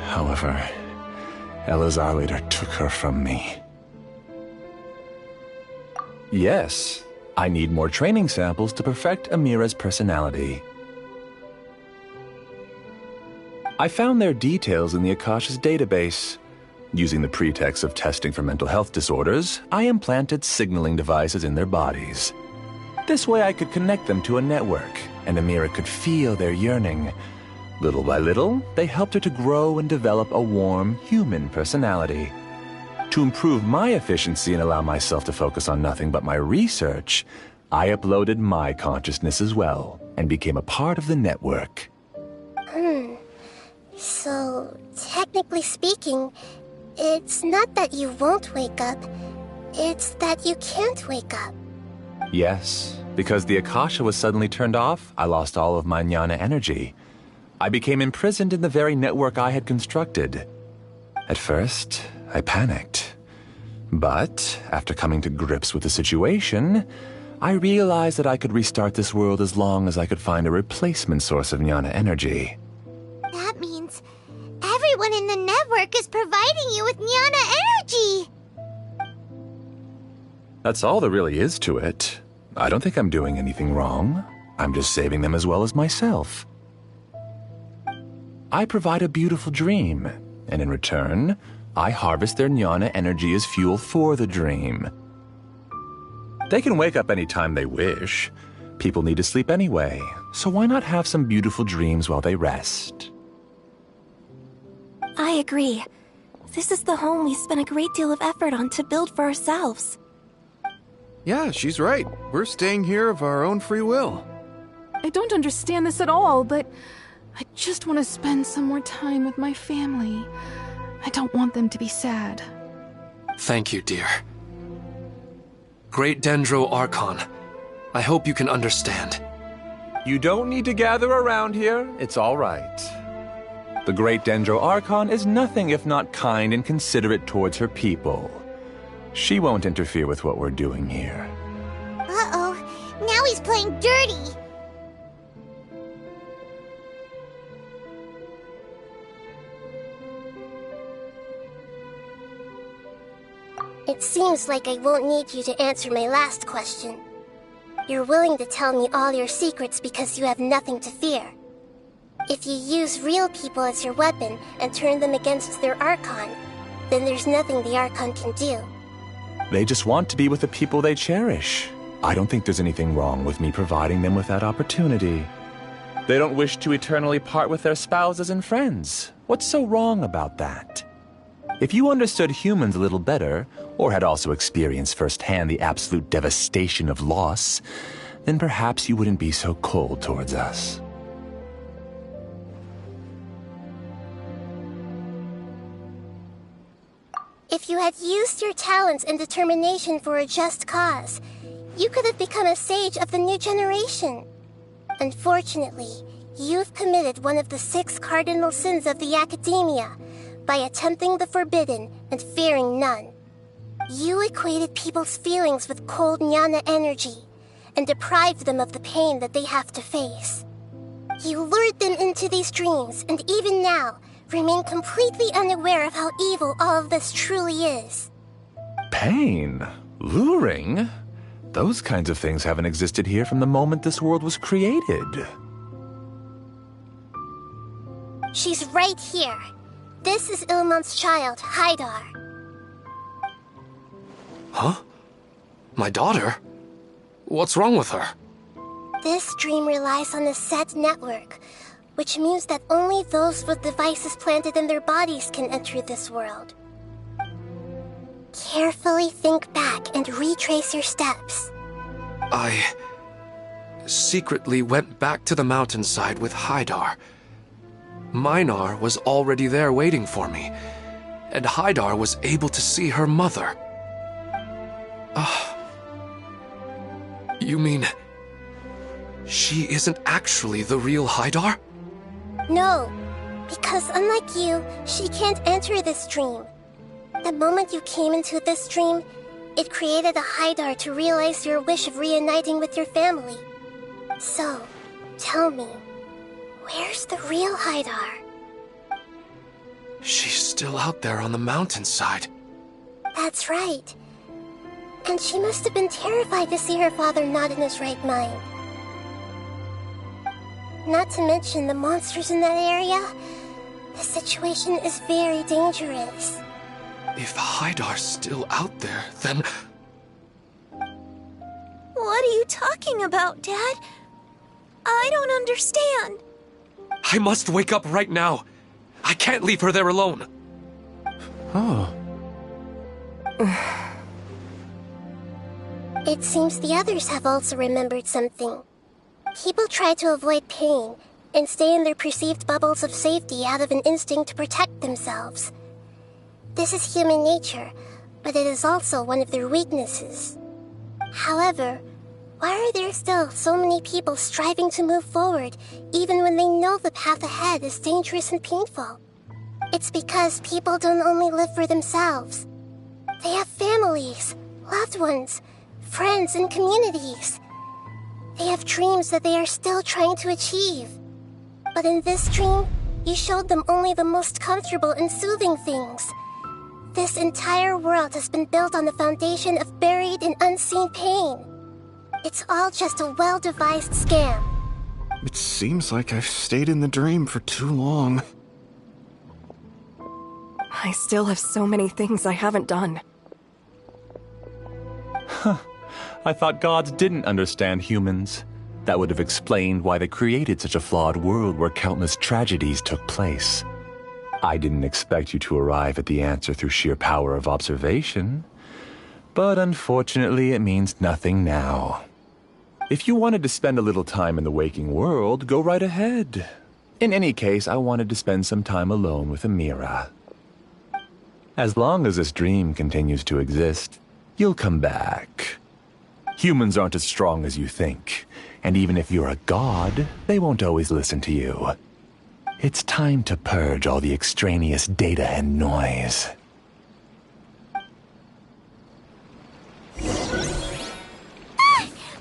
However, Elazar later took her from me. Yes, I need more training samples to perfect Amira's personality. I found their details in the Akasha's database. Using the pretext of testing for mental health disorders, I implanted signaling devices in their bodies. This way I could connect them to a network, and Amira could feel their yearning. Little by little, they helped her to grow and develop a warm, human personality. To improve my efficiency and allow myself to focus on nothing but my research, I uploaded my consciousness as well, and became a part of the network. So, technically speaking, it's not that you won't wake up, it's that you can't wake up. Yes, because the Akasha was suddenly turned off, I lost all of my jnana energy. I became imprisoned in the very network I had constructed. At first, I panicked. But, after coming to grips with the situation, I realized that I could restart this world as long as I could find a replacement source of jnana energy. That means everyone in the network is providing you with jnana energy! That's all there really is to it. I don't think I'm doing anything wrong. I'm just saving them as well as myself. I provide a beautiful dream, and in return, I harvest their jnana energy as fuel for the dream. They can wake up any time they wish. People need to sleep anyway, so why not have some beautiful dreams while they rest? I agree. This is the home we spent a great deal of effort on to build for ourselves. Yeah, she's right. We're staying here of our own free will. I don't understand this at all, but I just want to spend some more time with my family. I don't want them to be sad. Thank you, dear. Great Dendro Archon, I hope you can understand. You don't need to gather around here. It's all right. The Great Dendro Archon is nothing if not kind and considerate towards her people. She won't interfere with what we're doing here. Uh-oh, now he's playing dirty! It seems like I won't need you to answer my last question. You're willing to tell me all your secrets because you have nothing to fear. If you use real people as your weapon and turn them against their Archon, then there's nothing the Archon can do. They just want to be with the people they cherish. I don't think there's anything wrong with me providing them with that opportunity. They don't wish to eternally part with their spouses and friends. What's so wrong about that? If you understood humans a little better, or had also experienced firsthand the absolute devastation of loss, then perhaps you wouldn't be so cold towards us. If you had used your talents and determination for a just cause, you could have become a sage of the new generation. Unfortunately, you've committed one of the 6 cardinal sins of the Academia by attempting the forbidden and fearing none. You equated people's feelings with cold jnana energy and deprived them of the pain that they have to face. You lured them into these dreams, and even now, remain completely unaware of how evil all of this truly is. Pain? Luring? Those kinds of things haven't existed here from the moment this world was created. She's right here. This is Ilmon's child, Haidar. Huh? My daughter? What's wrong with her? This dream relies on a set network, which means that only those with devices planted in their bodies can enter this world. Carefully think back and retrace your steps. I secretly went back to the mountainside with Haidar. Minar was already there waiting for me, and Haidar was able to see her mother. You mean she isn't actually the real Haidar? No, because unlike you, she can't enter this dream. The moment you came into this dream, it created a Haidar to realize your wish of reuniting with your family. So, tell me, where's the real Haidar? She's still out there on the mountainside. That's right. And she must have been terrified to see her father not in his right mind. Not to mention the monsters in that area. The situation is very dangerous. If Haidar's still out there, then... What are you talking about, Dad? I don't understand. I must wake up right now. I can't leave her there alone. Oh. It seems the others have also remembered something. People try to avoid pain and stay in their perceived bubbles of safety out of an instinct to protect themselves. This is human nature, but it is also one of their weaknesses. However, why are there still so many people striving to move forward even when they know the path ahead is dangerous and painful? It's because people don't only live for themselves. They have families, loved ones, friends, and communities. They have dreams that they are still trying to achieve. But in this dream, you showed them only the most comfortable and soothing things. This entire world has been built on the foundation of buried and unseen pain. It's all just a well-devised scam. It seems like I've stayed in the dream for too long. I still have so many things I haven't done. Huh. I thought gods didn't understand humans. That would have explained why they created such a flawed world where countless tragedies took place. I didn't expect you to arrive at the answer through sheer power of observation. But unfortunately, it means nothing now. If you wanted to spend a little time in the waking world, go right ahead. In any case, I wanted to spend some time alone with Amira. As long as this dream continues to exist, you'll come back. Humans aren't as strong as you think, and even if you're a god, they won't always listen to you. It's time to purge all the extraneous data and noise.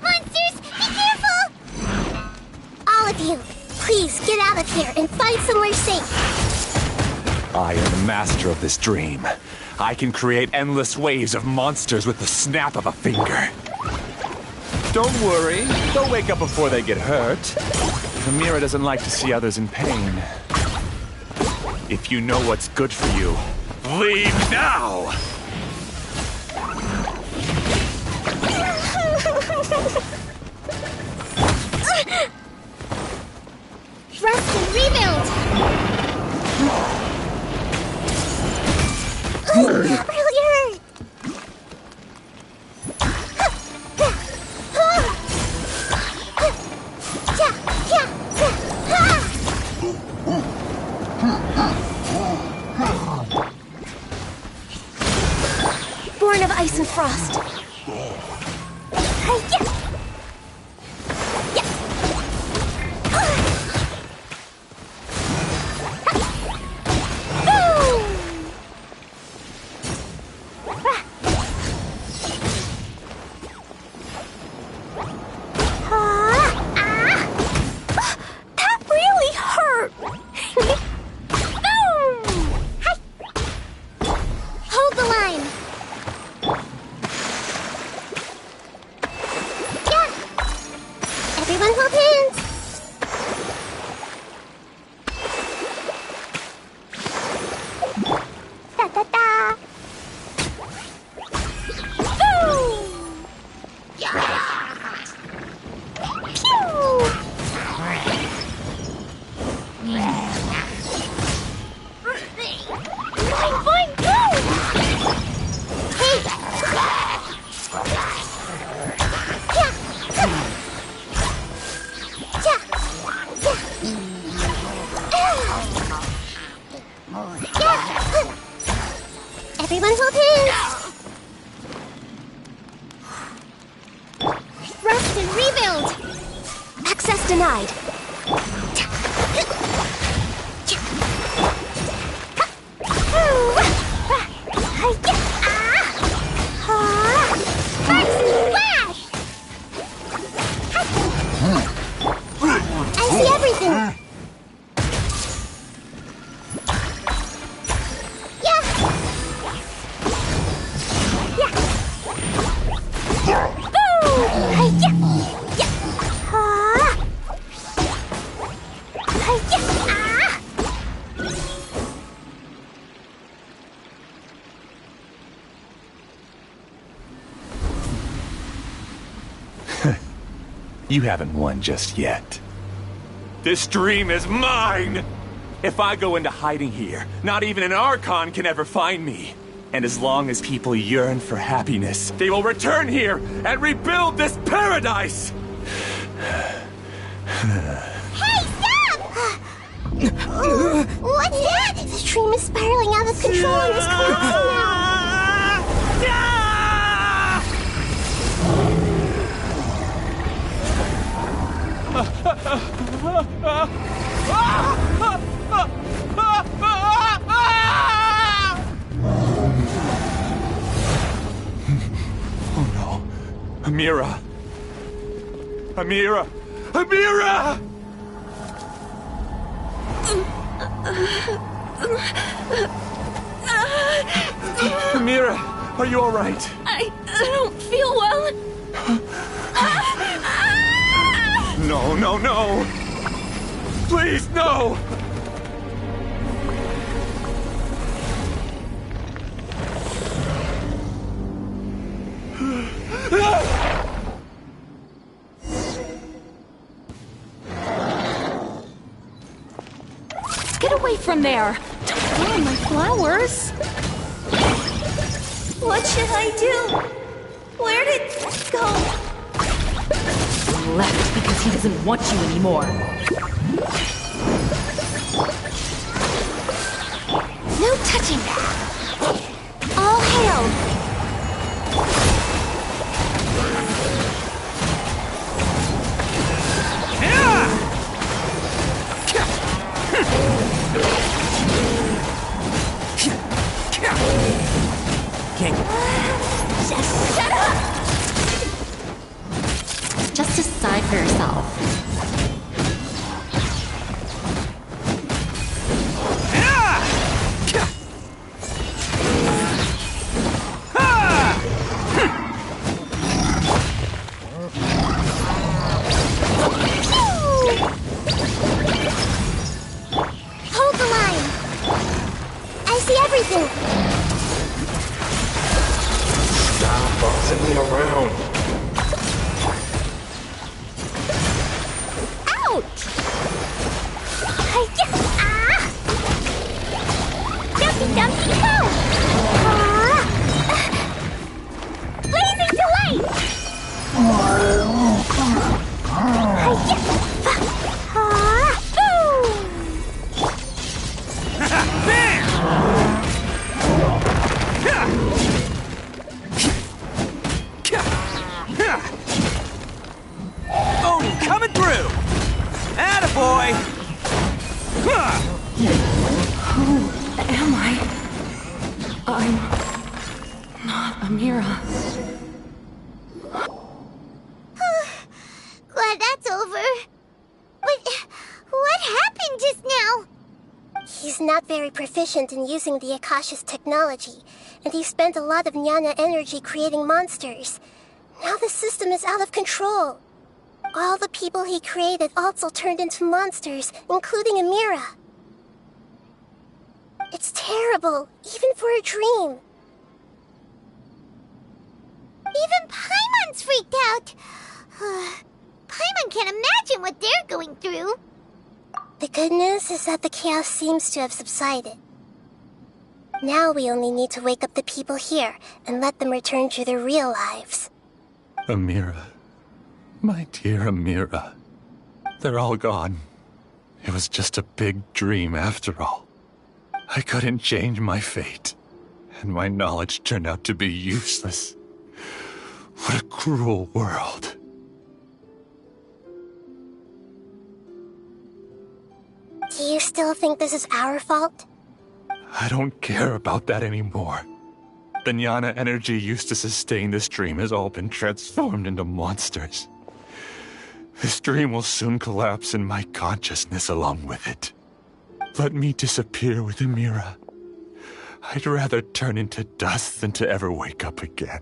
Monsters, be careful! All of you, please get out of here and find somewhere safe. I am the master of this dream. I can create endless waves of monsters with the snap of a finger. Don't worry, they'll wake up before they get hurt. Amira doesn't like to see others in pain. If you know what's good for you, leave now! Rest and rebuild! That really hurt! Born of ice and frost. That Yeah! Everyone hold hands! Rest and rebuild! Access denied. I see everything! Yeah! Yeah! Boom! Yeah! Yeah! You haven't won just yet. This dream is mine! If I go into hiding here, not even an Archon can ever find me. And as long as people yearn for happiness, they will return here and rebuild this paradise! Hey, stop! What's that? The dream is spiraling out of control and is collapsing now. Oh no. Amira! Amira! Amira! Amira, are you all right? I don't feel well. No, no, no! Please, no! Get away from there! Don't ruin my flowers! What should I do? Where did it go? Left because he doesn't want you anymore. No touching! All hail! Just shut up! Just decide for yourself. Hold the line! I see everything! Stop bossing me around. Ouch! Dumpy, dumpy, go! Blazing delight! Oh, coming through! Attaboy! Who am I? I'm not Amira. Glad that's over. What happened just now? He's not very proficient in using the Akasha's technology, and he spent a lot of Jnana energy creating monsters. Now the system is out of control. All the people he created also turned into monsters, including Amira. It's terrible, even for a dream. Even Paimon's freaked out. Paimon can't imagine what they're going through. The good news is that the chaos seems to have subsided. Now we only need to wake up the people here and let them return to their real lives. Amira. My dear Amira. They're all gone. It was just a big dream after all. I couldn't change my fate, and my knowledge turned out to be useless. What a cruel world. Do you still think this is our fault? I don't care about that anymore. The jnana energy used to sustain this dream has all been transformed into monsters. This dream will soon collapse and my consciousness along with it. Let me disappear with Amira. I'd rather turn into dust than to ever wake up again.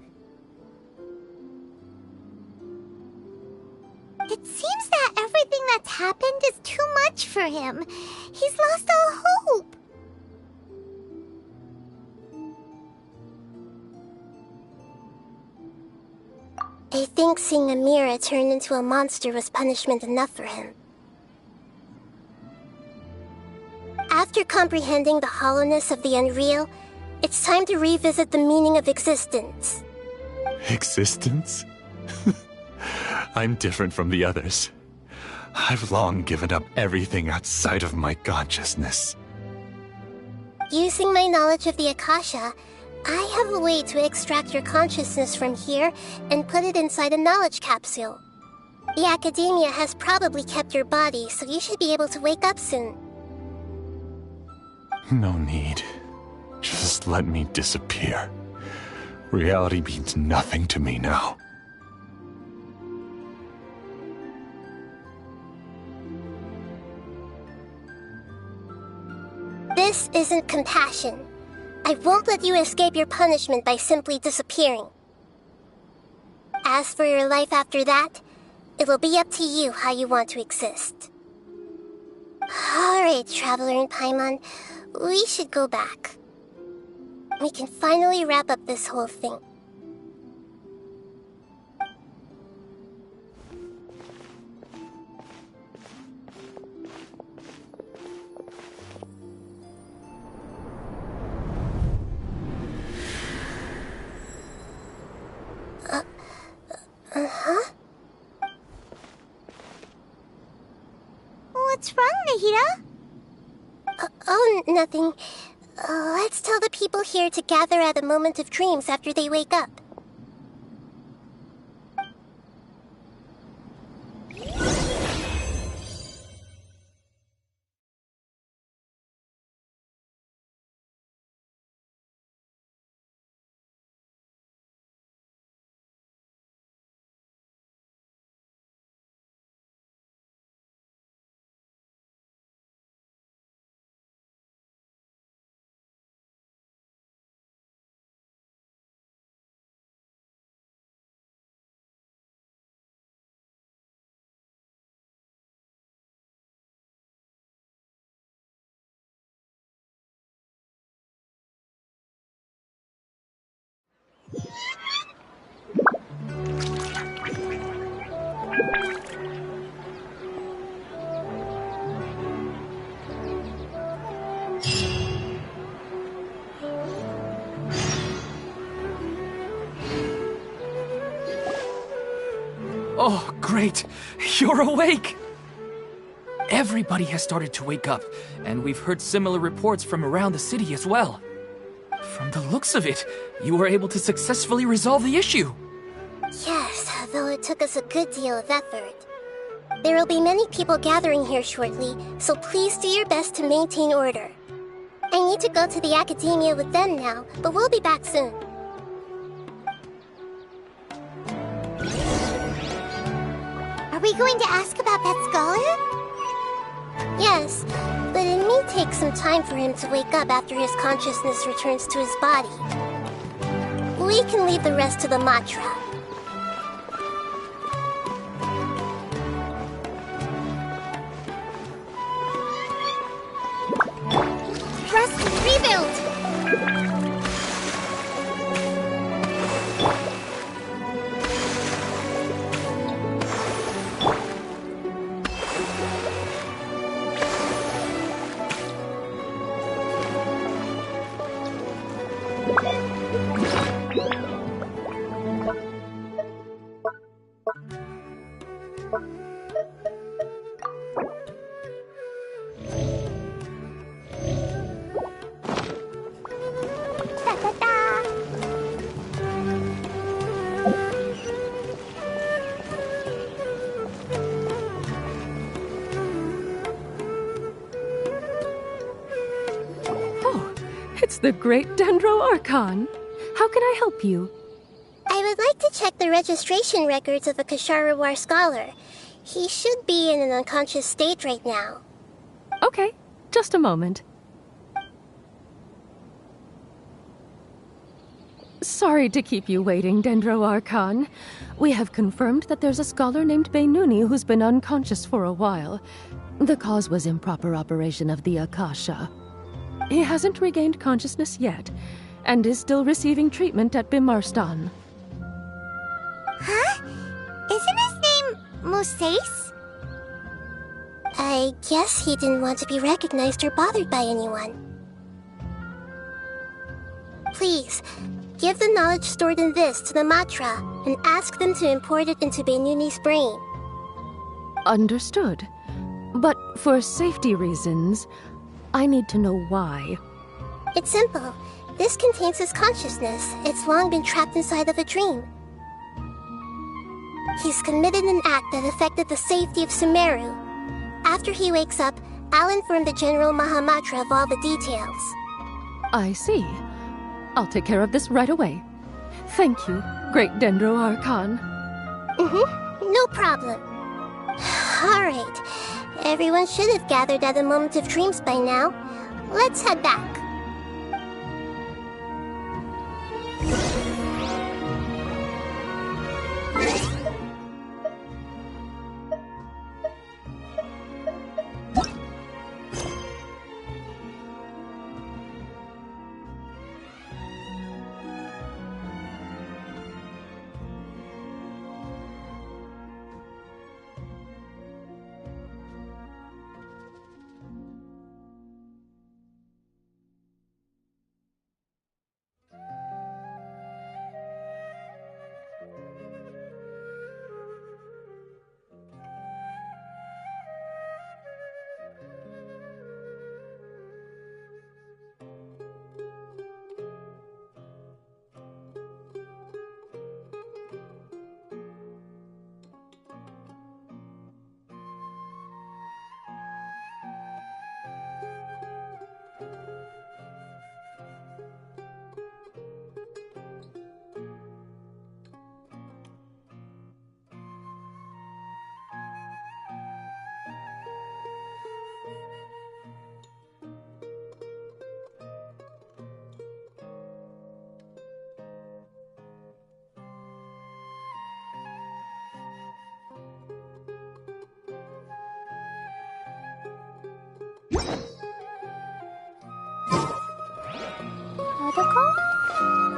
It seems that everything that's happened is too much for him. He's lost all hope. I think seeing Amira turn into a monster was punishment enough for him. After comprehending the hollowness of the unreal, it's time to revisit the meaning of existence. Existence? I'm different from the others. I've long given up everything outside of my consciousness. Using my knowledge of the Akasha, I have a way to extract your consciousness from here and put it inside a knowledge capsule. The Academia has probably kept your body, so you should be able to wake up soon. No need. Just let me disappear. Reality means nothing to me now. This isn't compassion. I won't let you escape your punishment by simply disappearing. As for your life after that, it'll be up to you how you want to exist. Alright, Traveler and Paimon, we should go back. We can finally wrap up this whole thing. Uh-huh? What's wrong, Nahida? Oh, nothing. Let's tell the people here to gather at a moment of dreams after they wake up. Oh, great! You're awake! Everybody has started to wake up, and we've heard similar reports from around the city as well. From the looks of it, you were able to successfully resolve the issue. Yes, though it took us a good deal of effort. There will be many people gathering here shortly, so please do your best to maintain order. I need to go to the Academia with them now, but we'll be back soon. Are we going to ask about that scholar? Yes, but it may take some time for him to wake up after his consciousness returns to his body. We can leave the rest to the Matra. Rest and rebuild! It's the great Dendro Archon. How can I help you? I would like to check the registration records of a Kasharawar scholar. He should be in an unconscious state right now. Okay, just a moment. Sorry to keep you waiting, Dendro Archon. We have confirmed that there's a scholar named Beinuni who's been unconscious for a while. The cause was improper operation of the Akasha. He hasn't regained consciousness yet, and is still receiving treatment at Bimarstan. Huh? Isn't his name Musace? I guess he didn't want to be recognized or bothered by anyone. Please, give the knowledge stored in this to the Matra and ask them to import it into Beinuni's brain. Understood. But for safety reasons, I need to know why. It's simple. This contains his consciousness. It's long been trapped inside of a dream. He's committed an act that affected the safety of Sumeru. After he wakes up, I'll inform the General Mahamatra of all the details. I see. I'll take care of this right away. Thank you, great Dendro Archon. No problem. Alright. Everyone should have gathered at the Moment of Dreams by now. Let's head back.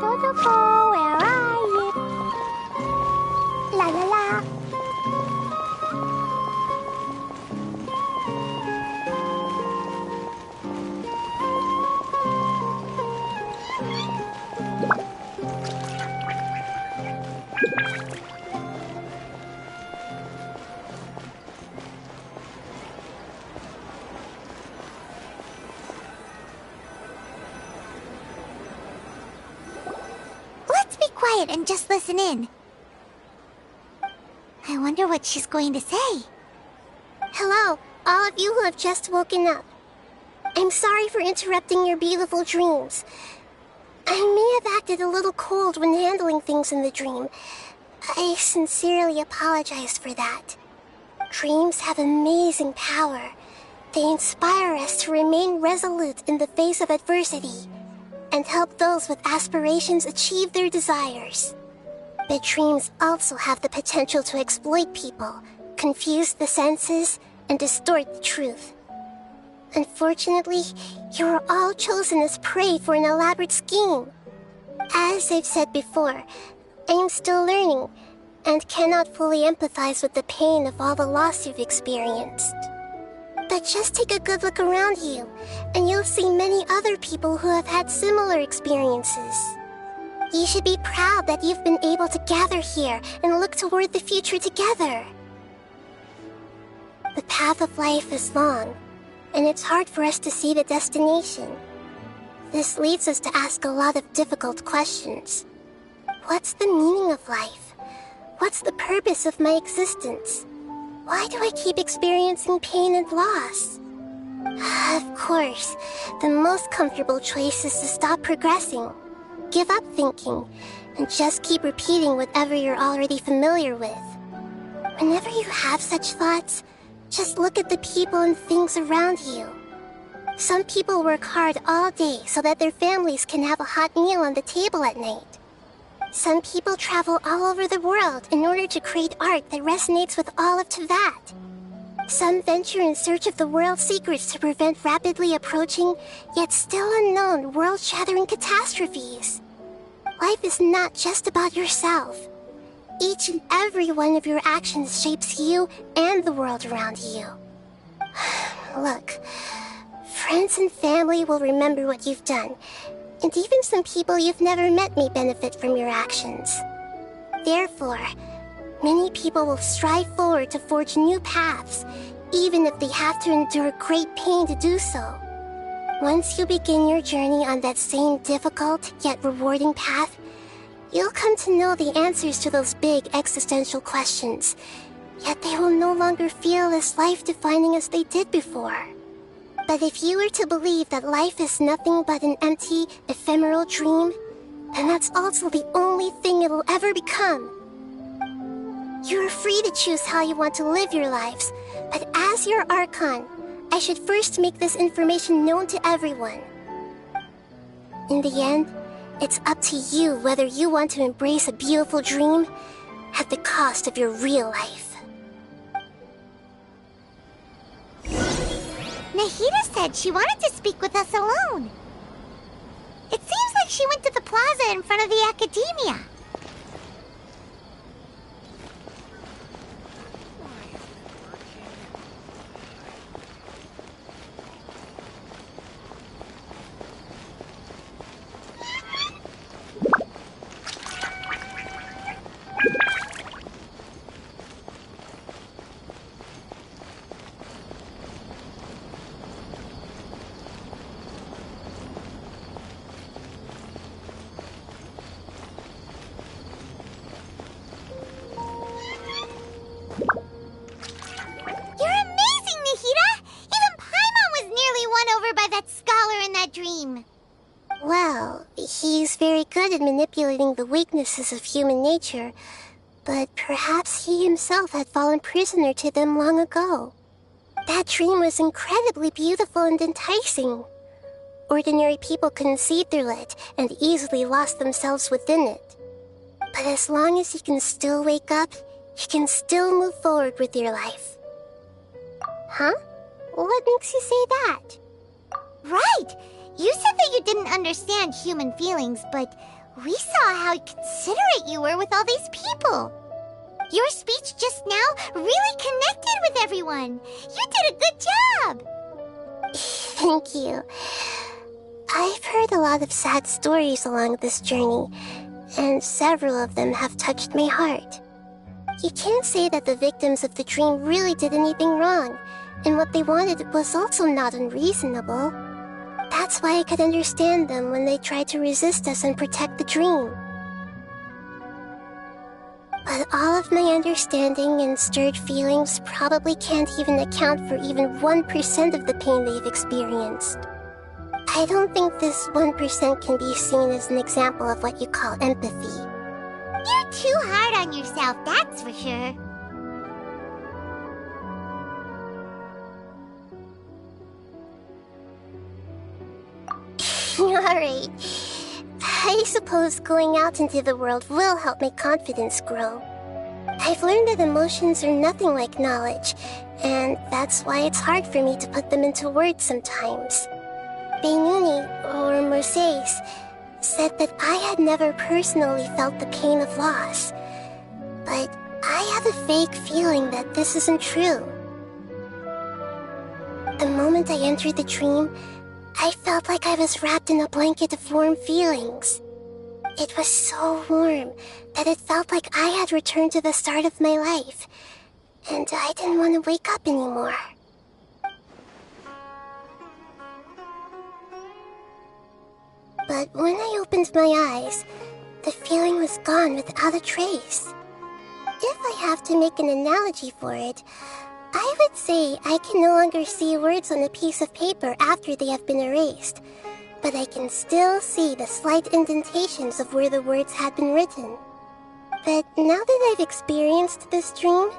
Dodoko, where are you? La la la. Quiet and just listen in. I wonder what she's going to say. Hello, all of you who have just woken up. I'm sorry for interrupting your beautiful dreams. I may have acted a little cold when handling things in the dream. I sincerely apologize for that. Dreams have amazing power. They inspire us to remain resolute in the face of adversity, and help those with aspirations achieve their desires. But dreams also have the potential to exploit people, confuse the senses, and distort the truth. Unfortunately, you are all chosen as prey for an elaborate scheme. As I've said before, I am still learning, and cannot fully empathize with the pain of all the loss you've experienced. But just take a good look around you, and you'll see many other people who have had similar experiences. You should be proud that you've been able to gather here and look toward the future together. The path of life is long, and it's hard for us to see the destination. This leads us to ask a lot of difficult questions. What's the meaning of life? What's the purpose of my existence? Why do I keep experiencing pain and loss? Of course, the most comfortable choice is to stop progressing. Give up thinking, and just keep repeating whatever you're already familiar with. Whenever you have such thoughts, just look at the people and things around you. Some people work hard all day so that their families can have a hot meal on the table at night. Some people travel all over the world in order to create art that resonates with all of Teyvat. Some venture in search of the world's secrets to prevent rapidly approaching, yet still unknown, world-shattering catastrophes. Life is not just about yourself. Each and every one of your actions shapes you and the world around you. Look, friends and family will remember what you've done, and even some people you've never met may benefit from your actions. Therefore, many people will strive forward to forge new paths, even if they have to endure great pain to do so. Once you begin your journey on that same difficult yet rewarding path, you'll come to know the answers to those big existential questions, yet they will no longer feel as life-defining as they did before. But if you were to believe that life is nothing but an empty, ephemeral dream, then that's also the only thing it'll ever become. You are free to choose how you want to live your lives, but as your Archon, I should first make this information known to everyone. In the end, it's up to you whether you want to embrace a beautiful dream at the cost of your real life. Nahida said she wanted to speak with us alone. It seems like she went to the plaza in front of the academia. Well, he's very good at manipulating the weaknesses of human nature, but perhaps he himself had fallen prisoner to them long ago. That dream was incredibly beautiful and enticing. Ordinary people couldn't see through it and easily lost themselves within it. But as long as you can still wake up, you can still move forward with your life. Huh? What makes you say that? Right! You said that you didn't understand human feelings, but we saw how considerate you were with all these people. Your speech just now really connected with everyone. You did a good job. Thank you. I've heard a lot of sad stories along this journey, and several of them have touched my heart. You can't say that the victims of the dream really did anything wrong, and what they wanted was also not unreasonable. That's why I could understand them when they tried to resist us and protect the dream. But all of my understanding and stirred feelings probably can't even account for even 1% of the pain they've experienced. I don't think this 1% can be seen as an example of what you call empathy. You're too hard on yourself, that's for sure. Alright. I suppose going out into the world will help my confidence grow. I've learned that emotions are nothing like knowledge, and that's why it's hard for me to put them into words sometimes. Benuni, or Mercedes, said that I had never personally felt the pain of loss, but I have a vague feeling that this isn't true. The moment I entered the dream, I felt like I was wrapped in a blanket of warm feelings. It was so warm that it felt like I had returned to the start of my life, and I didn't want to wake up anymore. But when I opened my eyes, the feeling was gone without a trace. If I have to make an analogy for it, I could say I can no longer see words on a piece of paper after they have been erased, but I can still see the slight indentations of where the words had been written. But now that I've experienced this dream,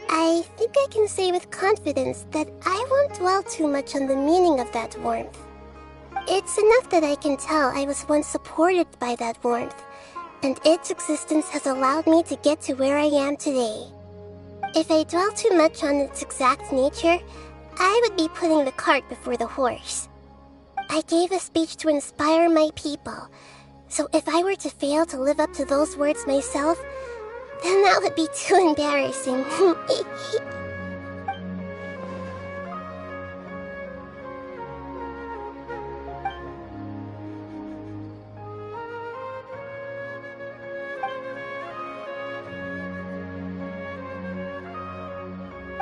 I think I can say with confidence that I won't dwell too much on the meaning of that warmth. It's enough that I can tell I was once supported by that warmth, and its existence has allowed me to get to where I am today. If I dwell too much on its exact nature, I would be putting the cart before the horse. I gave a speech to inspire my people, so if I were to fail to live up to those words myself, then that would be too embarrassing.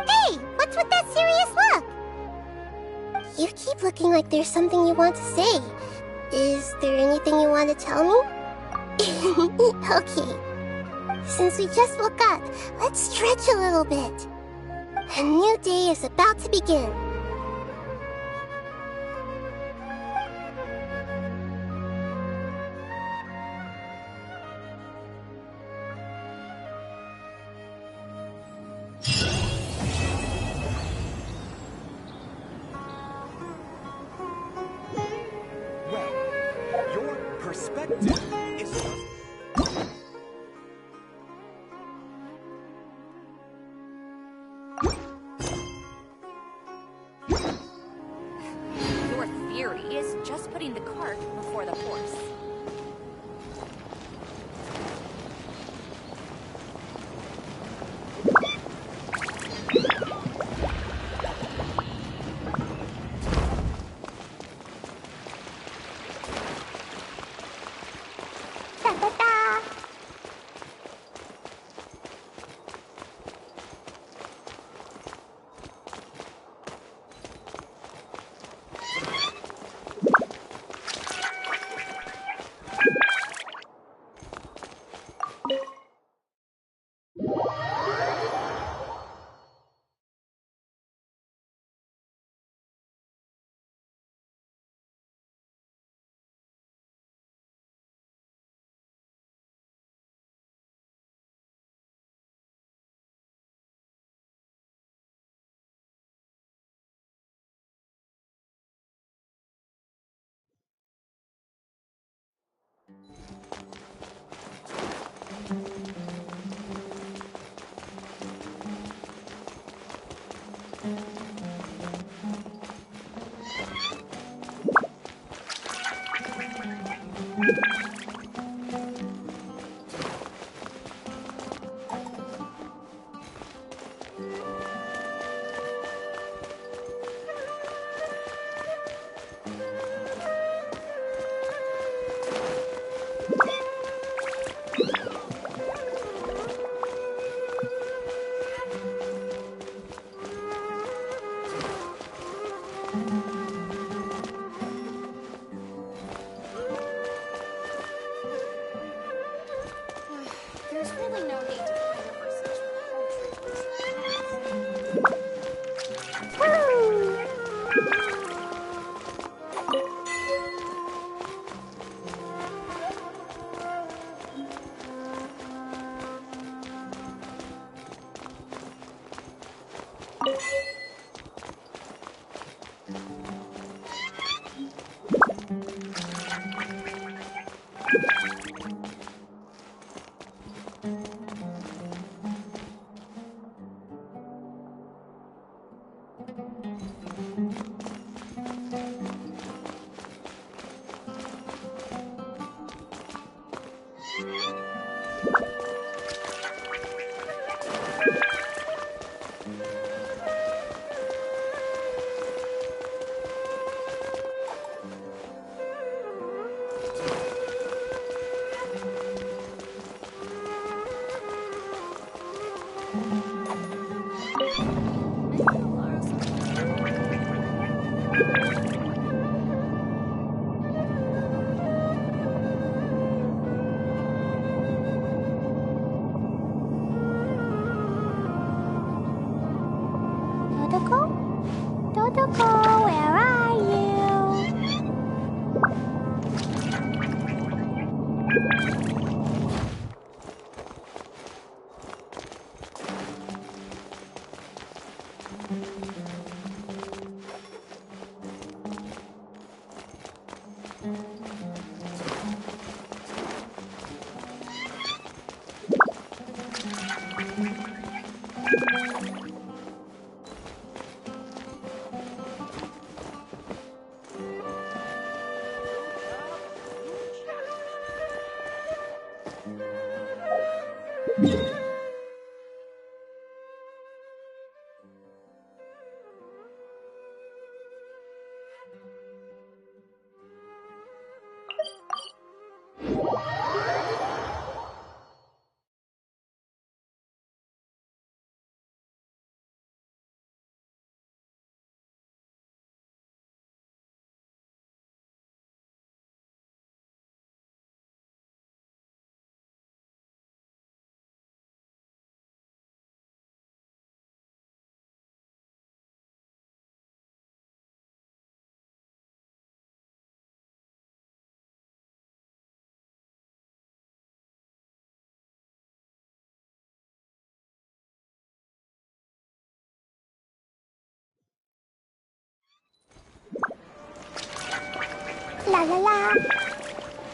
Hey, what's with that serious look? You keep looking like there's something you want to say. Is there anything you want to tell me? Okay. Since we just woke up, let's stretch a little bit. A new day is about to begin. Well, your perspective is... Your theory is just putting the cart before the horse. Ta-ta-ta! There's really no need to fight over such La la la.